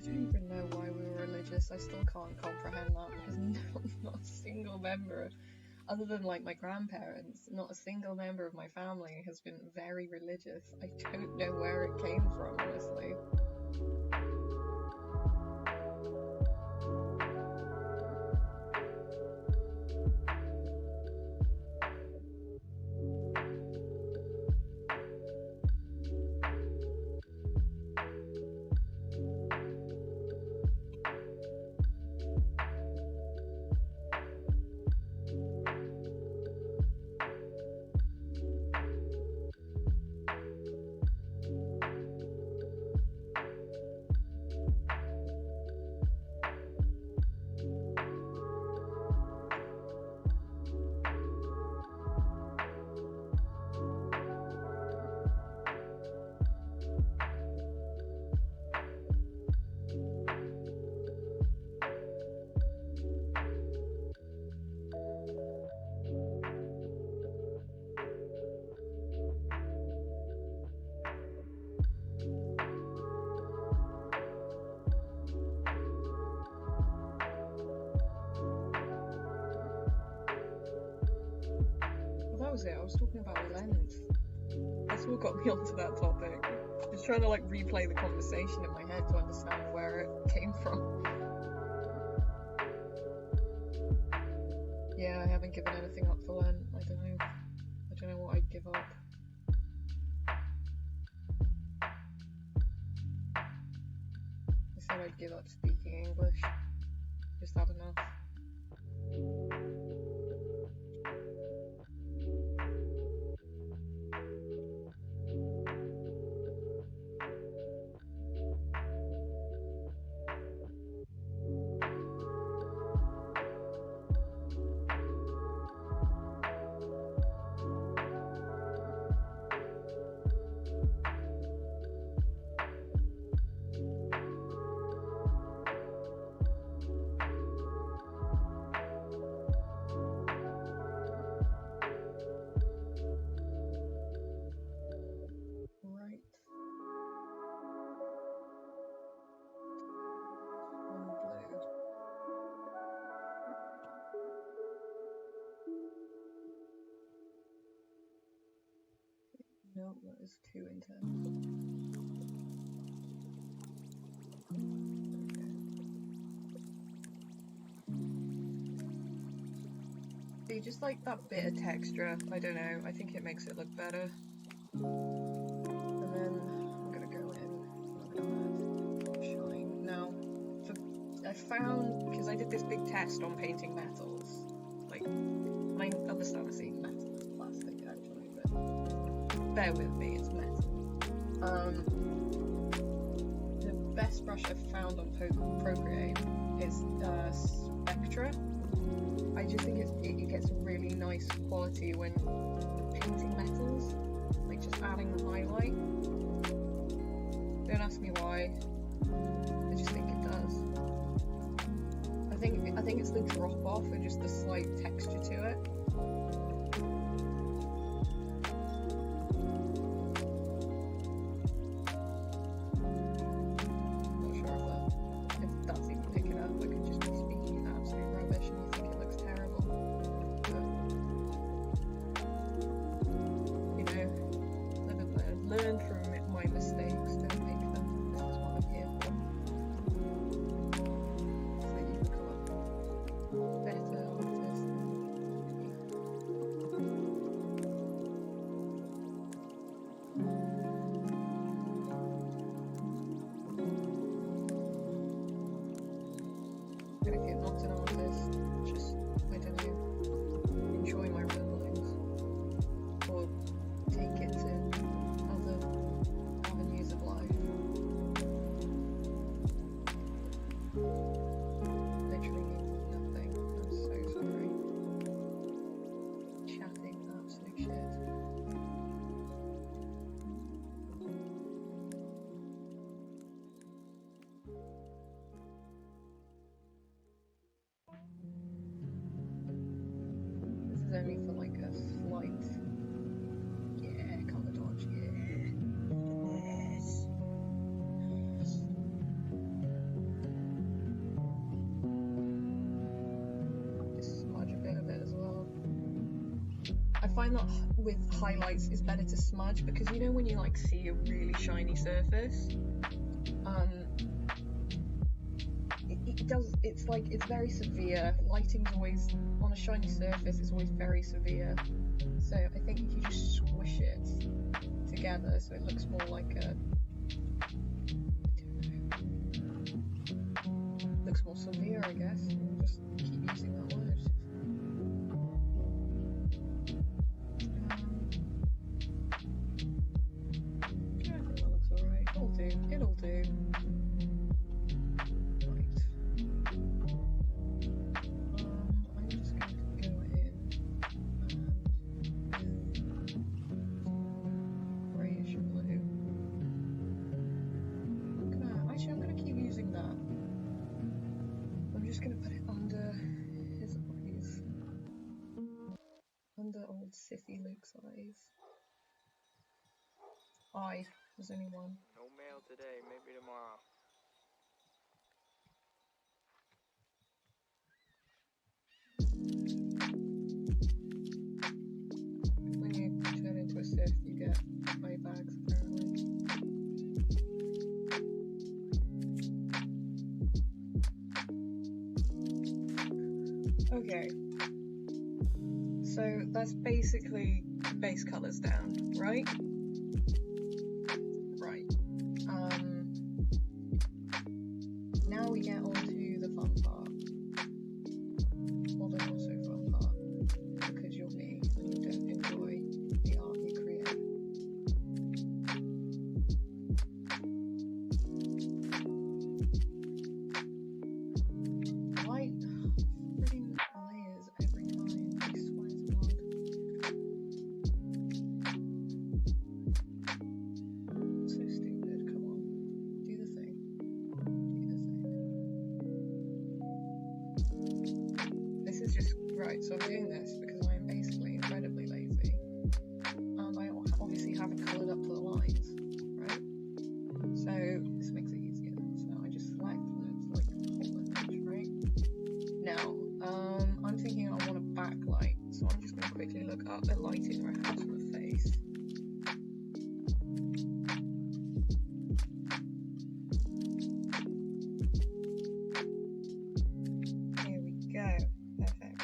I don't even know why we were religious. I still can't comprehend that because not a single member, other than like my grandparents, not a single member of my family has been very religious. I don't know where it came from, honestly. That was it. I was talking about Lent. That's what got me onto that topic. Just trying to like replay the conversation in my head to understand where it came from. Yeah, I haven't given anything up for Lent. I don't know what I'd give up. I said I'd give up speaking English. Just had enough. No, that is too intense. See, just like that bit of texture, I don't know, I think it makes it look better. And then I'm gonna go in, shine. Now, I found, because I did this big test on painting metals, like, I understand I see metal as plastic actually, but bear with me, it's metal. The best brush I've found on Procreate is Spectra. I just think it gets really nice quality when painting metals, like just adding the highlight. Don't ask me why, I just think it does. I think it's the drop off and just the slight texture to it. find that with highlights it's better to smudge, because you know when you like see a really shiny surface, it's very severe. Lighting's always, on a shiny surface, is always very severe. So I think if you just squish it together so it looks more like a, looks more severe, I guess. We'll just keep using that word. Yeah, I think that looks alright. It'll do. It'll do. I'm just going to go in and grayish blue. Actually, I'm going to keep using that. I'm just going to put it under his eyes. Under old Sissy Luke's eyes. Eye. There's only one. No mail today, maybe tomorrow. When you turn into a Sith, you get eye bags, apparently. Okay. So that's basically base colours down, right? Right. Now we get on to the fun part. Well, the not so fun part, because you're me and you don't enjoy the art you create. Why frigging layers every time? I swear to God. So stupid. Come on, do the thing. This is just right. So I'm doing this because I am basically incredibly lazy. I obviously haven't coloured up to the lines, right? So this makes it easier. So I just select and it's like the whole image, right? Now, I'm thinking I want a backlight, so I'm just going to quickly look up a lighting reference for the face. Here we go. Perfect.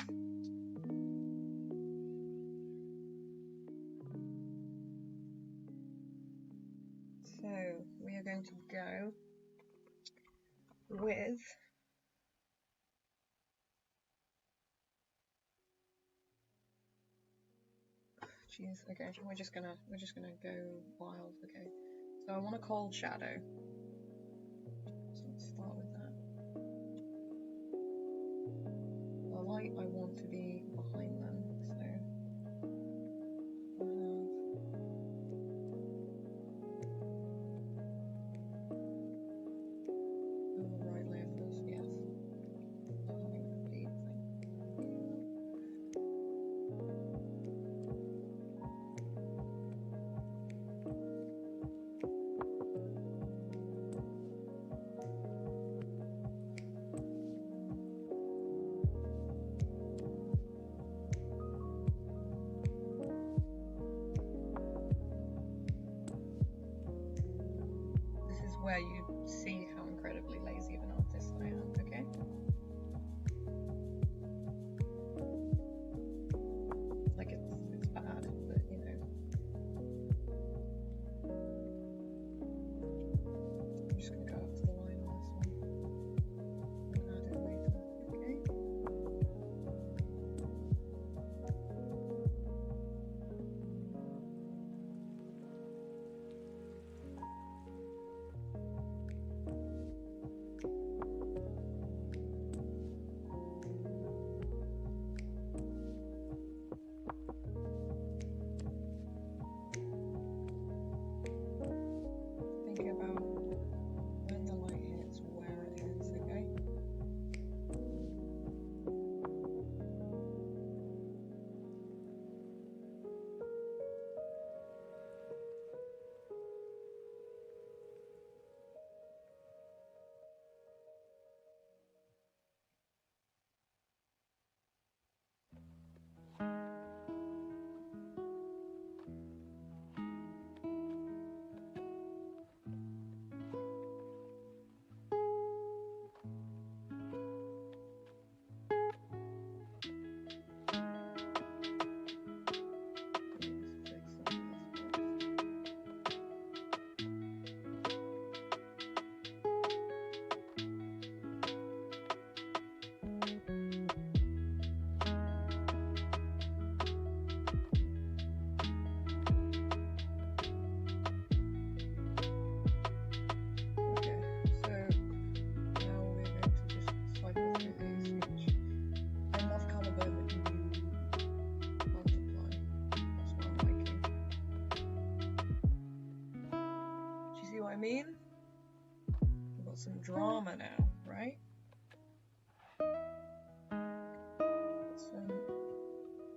So we are going to go with jeez, okay, we're just gonna go wild, okay. So I want a cold shadow. So let's start with that. The light I want to be behind them, so I have the right layer first, yes. Not having a bleed thing. This is where you see how incredibly lazy of an artist I am, okay? Like it's bad, but you know. I'm just gonna go up to the line on this one and add it later, okay? Okay, so now we're going to just cycle through these, which I love colour burn that you multiply. That's what I'm liking. Do you see what I mean? We've got some drama now, right? Some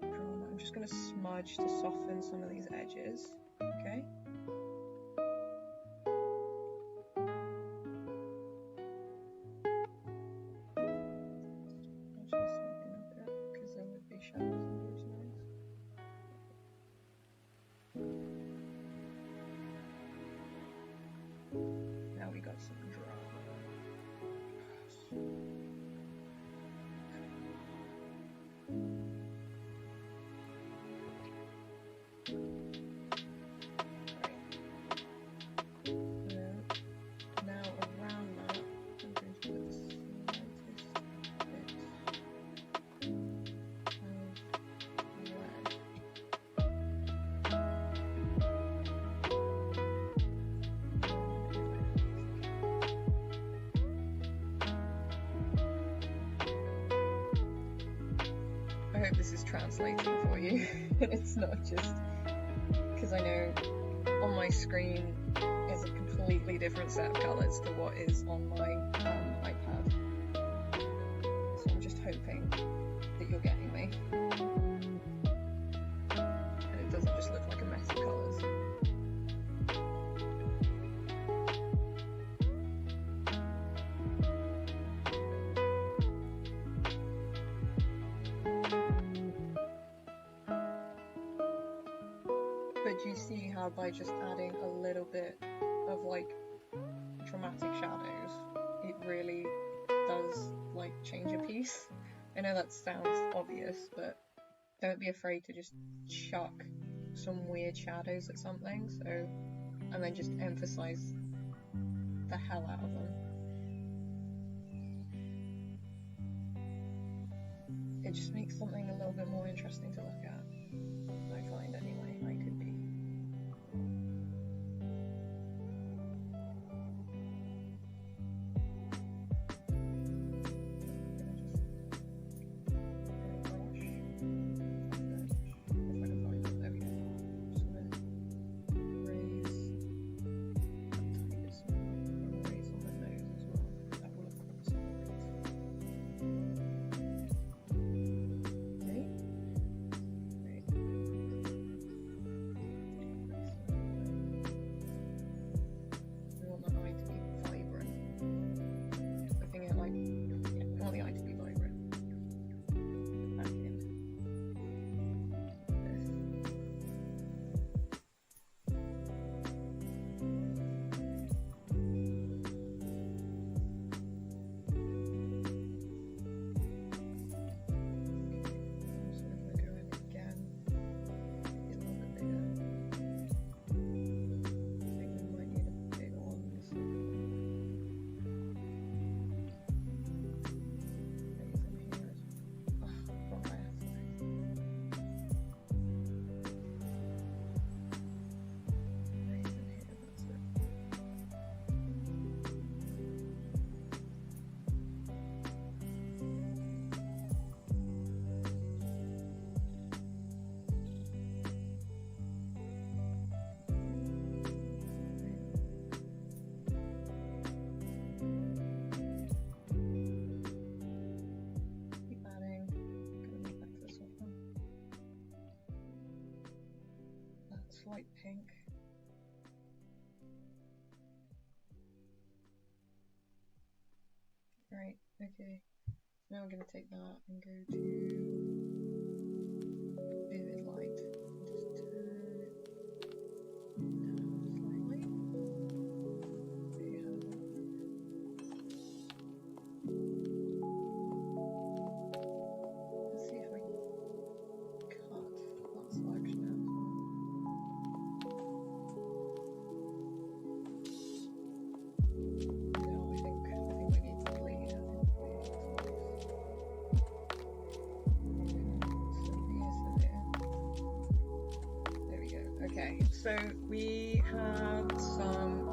drama. I'm just going to smudge to soften some of these edges, okay? Actually soften a bit, because there would be shadows on those lines. Now we got some drama. Now around that, I'm going to put the slightest bit of red. I hope this is translating for you. It's not just because I know on my screen is a completely different set of colours to what is on my iPad. So I'm just hoping that you're getting me. And it doesn't just look like a mess of colours. But you see how by just adding a little bit of like dramatic shadows, it really does like change a piece. I know that sounds obvious, but don't be afraid to just chuck some weird shadows at something, so, and then just emphasize the hell out of them. It just makes something a little bit more interesting to look at. I find anyway, I could be. Light pink. Right, okay. Now I'm going to take that and go to vivid light and just turn it down slightly. Let's see if I can cut that selection out. No, I think we need to bleed. So we have some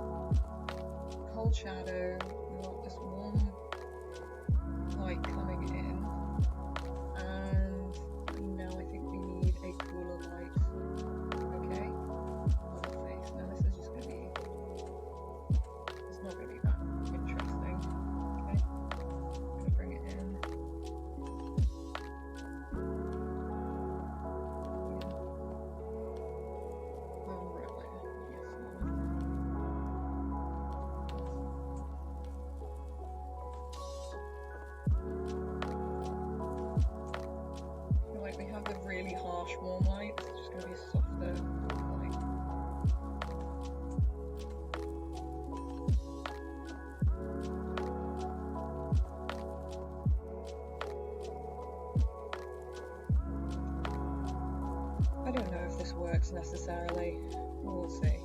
cold shadow, we've got this warm light coming in, and now I think we need a cooler light. Okay, on the face. Now this is just going to be, it's not going to be that interesting. Okay, I'm going to bring it in. Like we have the really harsh warm light, it's just going to be a softer light. I don't know if this works necessarily, we'll see.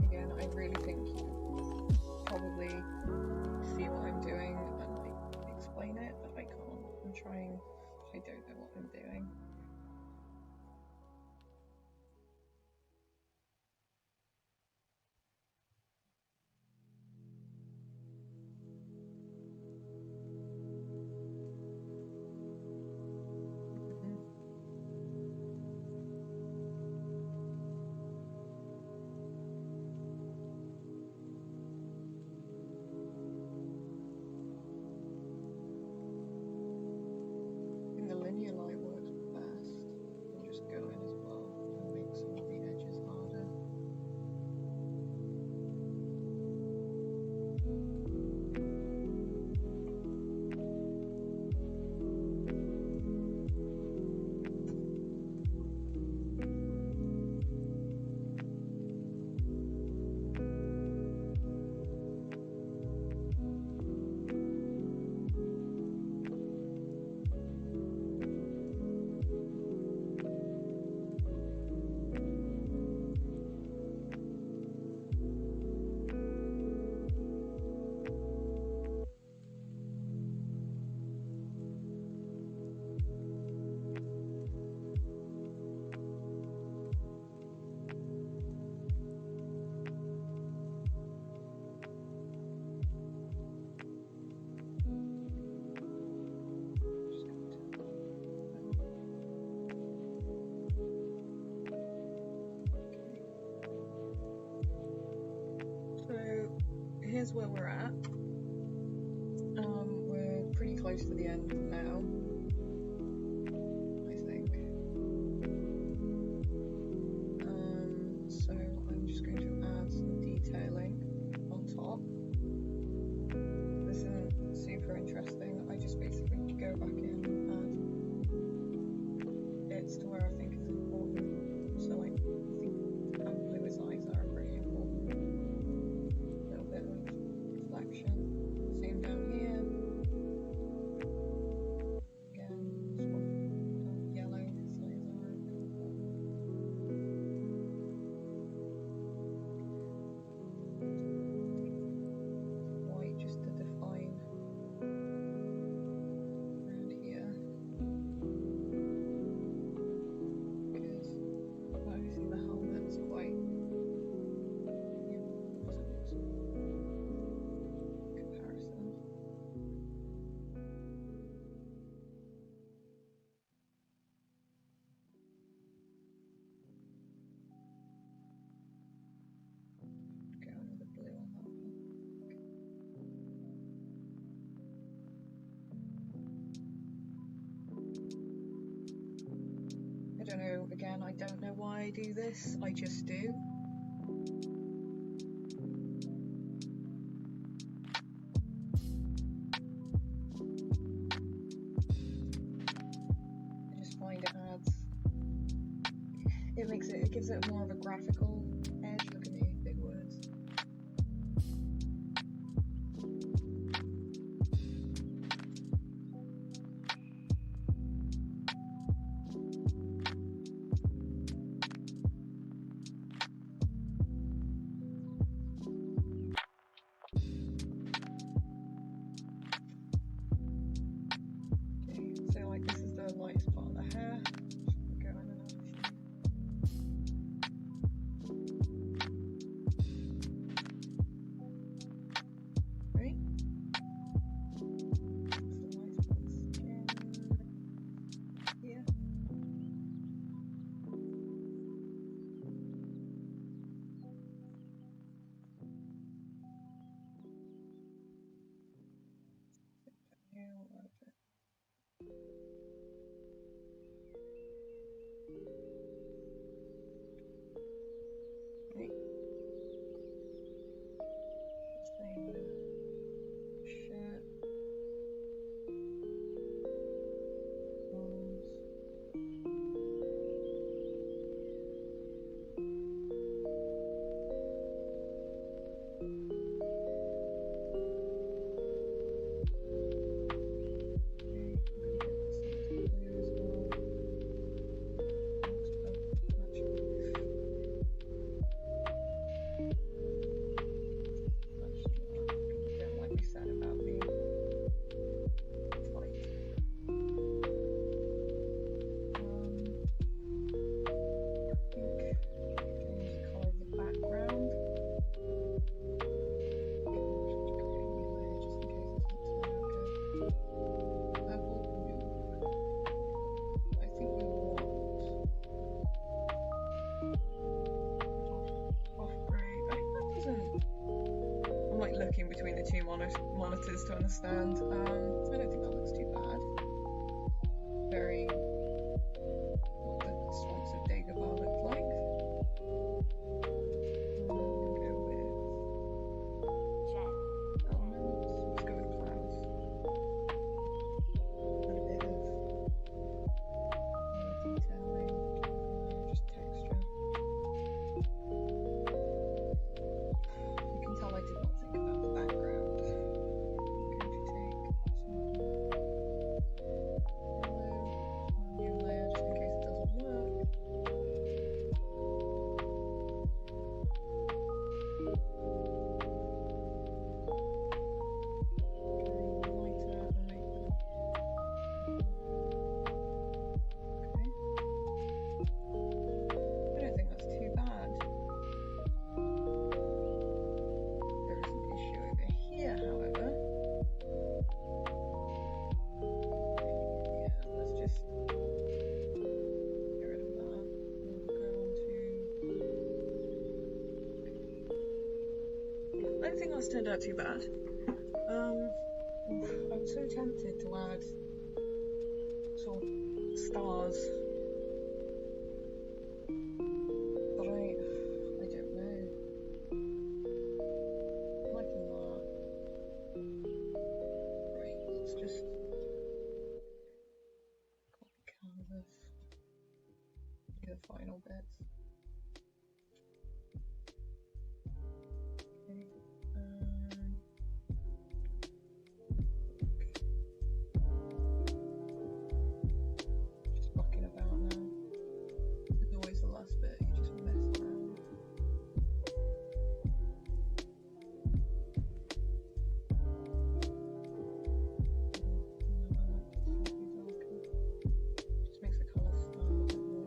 Again, I really think you probably see what I'm doing and like explain it, but I can't. I'm trying, I don't know what I'm doing. I think the linear light works best. I'll just go in as well and make some of the edges harder. So here's where we're at. We're pretty close to the end now, I think. So I'm just going to add some detailing on top. This isn't super interesting. I just basically go back in and add bits to where I think is important. So like, I think how blue his eyes are pretty important. A little bit of reflection. Same down here. Again, sort of yellow his eyes are important. White just to define around here. Because obviously the helmet's quite, you know, comparison. Going with the blue on that one. I don't know, again, I don't know why I do this, I just do. I just find it adds, it gives it more of a graphical edge. Look at me, big words. looking between the two monitors to understand. I don't think that looks too bad. Very what the swamps of Dagobah looked like. I'm gonna go with elements. Let's go with clouds. And a bit of detailing, just texture. You can tell I did not think about the background. I'm going to take some new layer just in case it doesn't work. Lighter and make them. Okay. I don't think that's too bad. There is an issue over here, however. Yeah, let's just get rid of that. We'll go on to. I don't think that's turned out too bad. I'm so tempted to add sort of stars, but I don't know. I'm liking that. Right, let's just copy canvas. Do the final bits. Okay. Just mucking about now. There's always the last bit, you just mess around. Just makes the colours stand a bit more.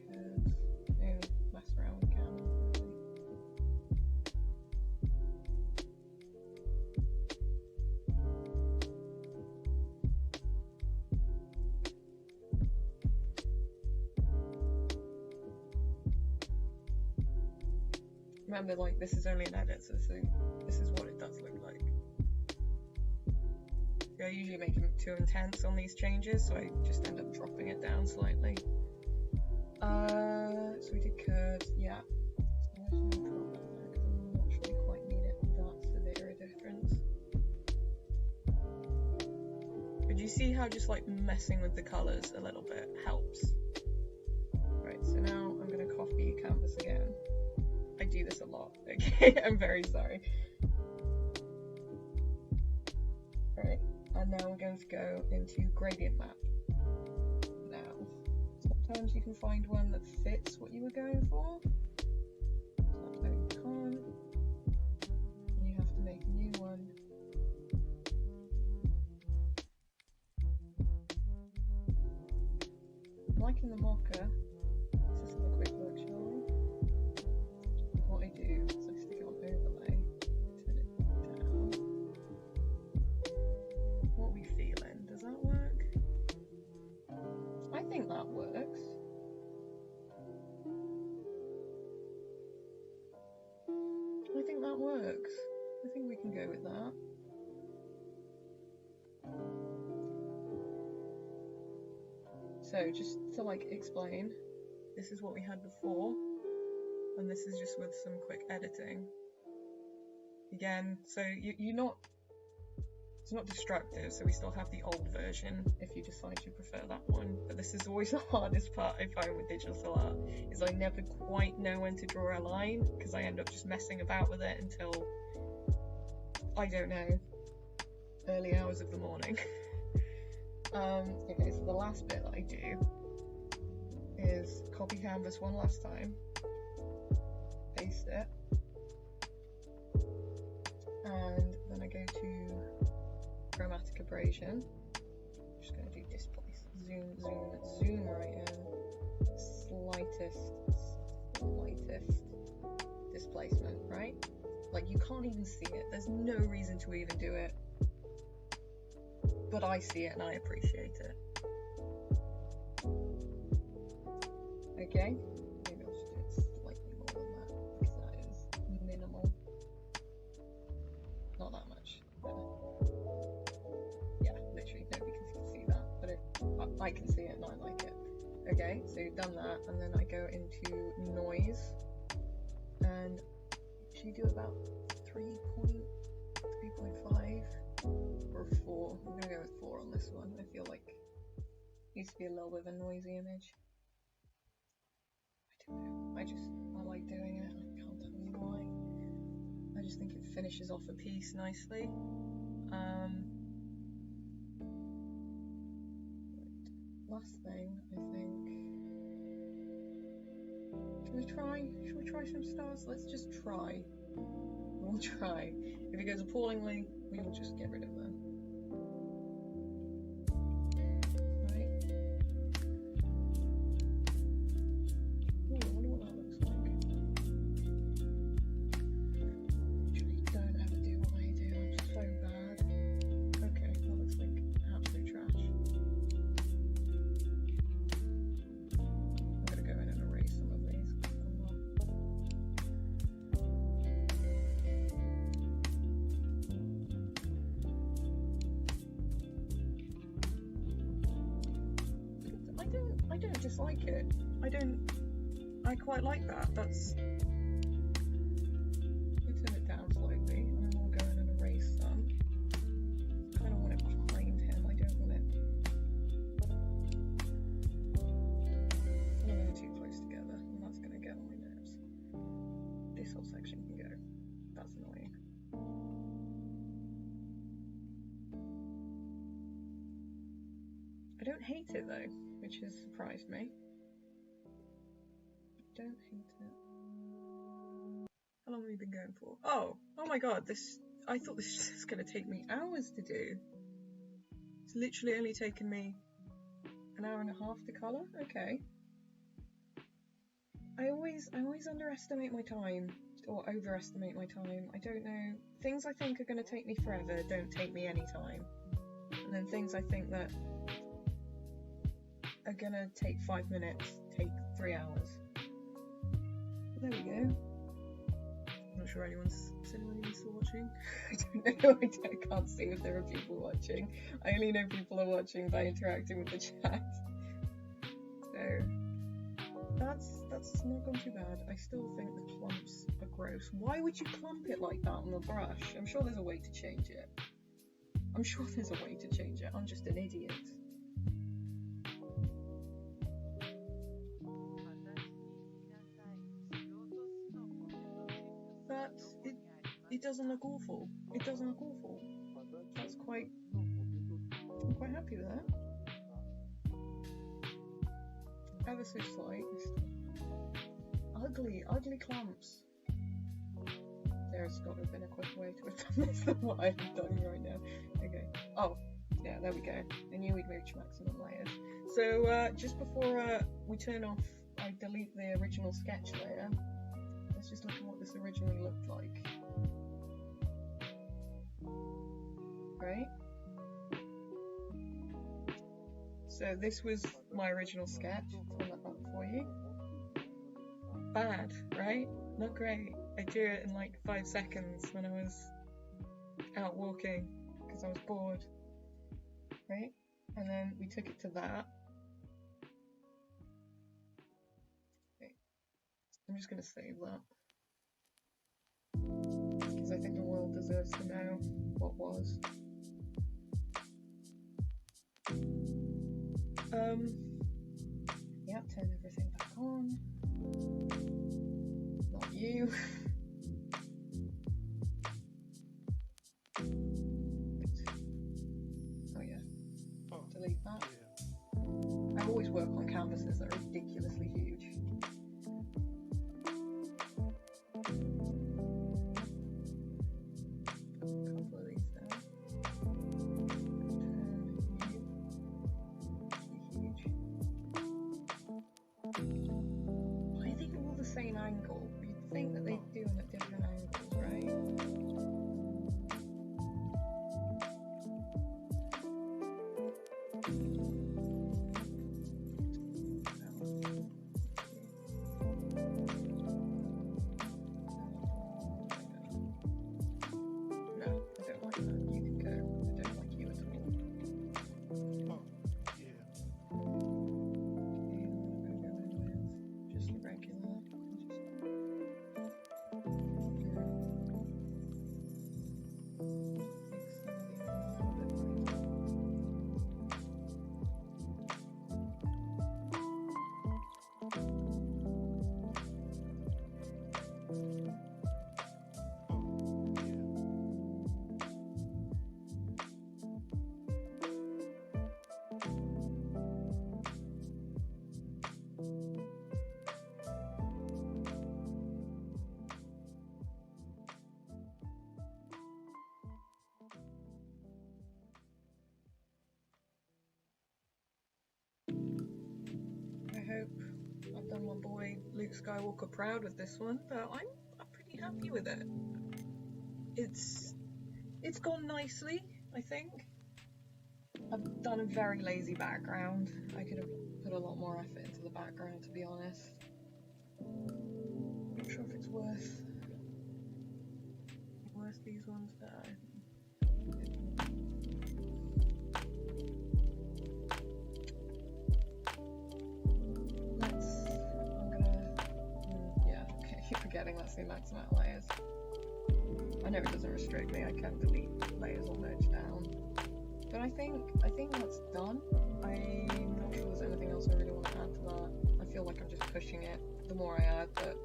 Because mess around with cameras really. Remember, like, this is only an edit, so this is what it does look like. I usually make it too intense on these changes, so I just end up dropping it down slightly. So we did curves, yeah. So I'm just going to drop that there because I'm not sure we quite need it that severe a difference. But you see how just like messing with the colours a little bit helps? Right, so now I'm going to copy canvas again. I do this a lot, okay? I'm very sorry. Right, and now we're going to go into gradient map. Now, sometimes you can find one that fits what you were going for. Sometimes you can't. And you have to make a new one. I'm liking the mocha. Let's just have a quick look, shall we? What I do is I stick it on overlay, turn it down. What are we feeling? Does that work? I think that works. I think that works. I think we can go with that. So just to like explain, this is what we had before, and this is just with some quick editing. Again, so you're not, it's not destructive, so we still have the old version if you decide you prefer that one. But this is always the hardest part I find with digital art, is I never quite know when to draw a line, because I end up just messing about with it until, I don't know, early hours of the morning. Okay, so the last bit that I do is copy canvas one last time, paste it, and then I go to chromatic abrasion. I'm just going to do displace, zoom right in, slightest displacement, right? Like you can't even see it, there's no reason to even do it. But I see it and I appreciate it. Okay, maybe I'll just do it slightly more than that because that is minimal. done that, and then I go into noise, and usually do about 3.5 or 4. I'm gonna go with 4 on this one. I feel like it needs to be a little bit of a noisy image. I don't know. I like doing it. I can't tell you why. I just think it finishes off a piece nicely. Last thing, I think. Should we try some stars? Let's just try. We'll try. If it goes appallingly, we will just get rid of them. Right. Ooh, I wonder what that looks like. Usually don't ever do what I do. I'm so bad. Okay, that looks like absolute trash. I'm gonna go in and erase some of these. I don't dislike it. I quite like that. Let's turn it down slightly, and then we'll go in and erase some. I kind of want it behind him. I don't want it. Some of them are too close together, and that's going to get on my nerves. This whole section can go. That's annoying. I don't hate it though, which has surprised me. I don't hate it. How long have we been going for? Oh my god, I thought this was going to take me hours to do. It's literally only taken me an hour and a half to colour? Okay. I always underestimate my time, or overestimate my time. I don't know. Things I think are going to take me forever don't take me any time. And then things I think that are gonna take 5 minutes, take 3 hours. There we go. I'm not sure is anyone still watching? I don't know, I can't see if there are people watching. I only know people are watching by interacting with the chat. So, that's not gone too bad. I still think the clumps are gross. Why would you clump it like that on the brush? I'm sure there's a way to change it. I'm just an idiot. But it doesn't look awful. I'm quite happy with that. Ever so slight. Ugly clumps. There's got to have been a quick way to have done this than what I'm doing right now. Okay. Oh, yeah, there we go. I knew we'd reach maximum layers. So, just before we turn off, I delete the original sketch layer. Let's just look at what this originally looked like. Right? So this was my original sketch. I'll turn that up for you. Bad, right? Not great. I drew it in like 5 seconds when I was out walking because I was bored. Right? And then we took it to that. Okay. I'm just gonna save that. Because I think the world deserves to know what was. Yeah, turn everything back on. Not you. Oh yeah. Delete that. I always work on canvases that are ridiculously huge. Same angle. You'd think that they'd do them at different angles, right? No, I don't like that. You can go. I don't like you at all. Oh, yeah. Okay, I'm gonna go in done my boy Luke Skywalker proud with this one, but I'm pretty happy with it. It's gone nicely, I think. I've done a very lazy background. I could have put a lot more effort into the background, to be honest. Not sure if it's worth these ones there. Yeah, okay, I keep forgetting that's the max amount of layers. I know it doesn't restrict me, I can delete layers or merge down. But I think that's done. I'm not sure there's anything else I really want to add to that. I feel like I'm just pushing it the more I add, but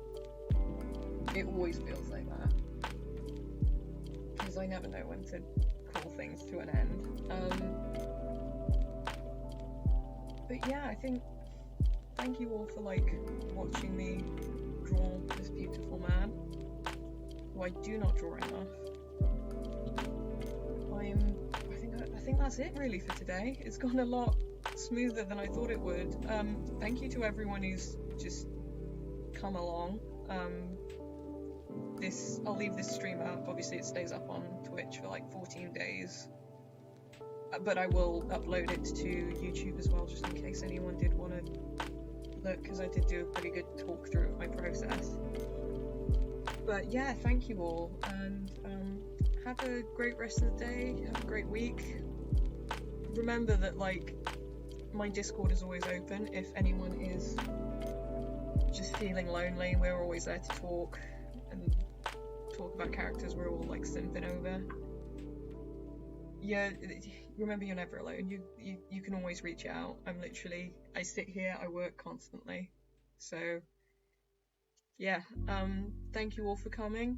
it always feels like that. Because I never know when to call things to an end. But yeah, I think, thank you all for watching me draw this beautiful man, who I do not draw enough. I think that's it really for today. It's gone a lot smoother than I thought it would. Thank you to everyone who's just come along. I'll leave this stream up. Obviously it stays up on Twitch for 14 days. But I will upload it to YouTube as well, just in case anyone did want to look, because I did do a pretty good talk through of my process. But yeah, thank you all, and have a great rest of the day, have a great week. Remember that my Discord is always open if anyone is just feeling lonely. We're always there to talk and talk about characters we're all simping over. Yeah, remember you're never alone. You can always reach out. I sit here, I work constantly. So yeah, thank you all for coming.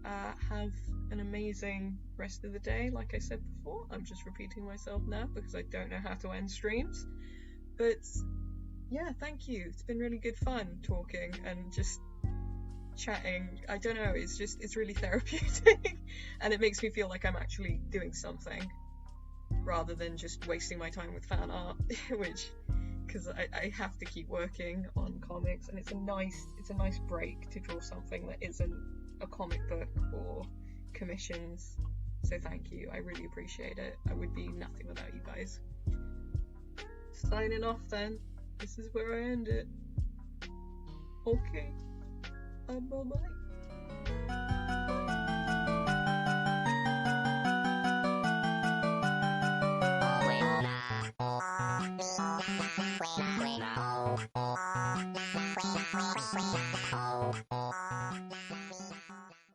Have an amazing rest of the day. Like I said before, I'm just repeating myself now because I don't know how to end streams. But yeah, thank you. It's been really good fun talking and just chatting. I don't know, it's really therapeutic and it makes me feel like I'm actually doing something rather than just wasting my time with fan art, because I have to keep working on comics, and it's a nice break to draw something that isn't a comic book or commissions. So thank you, I really appreciate it. I would be nothing without you guys. Signing off then. This is where I end it. Okay. Bye bye.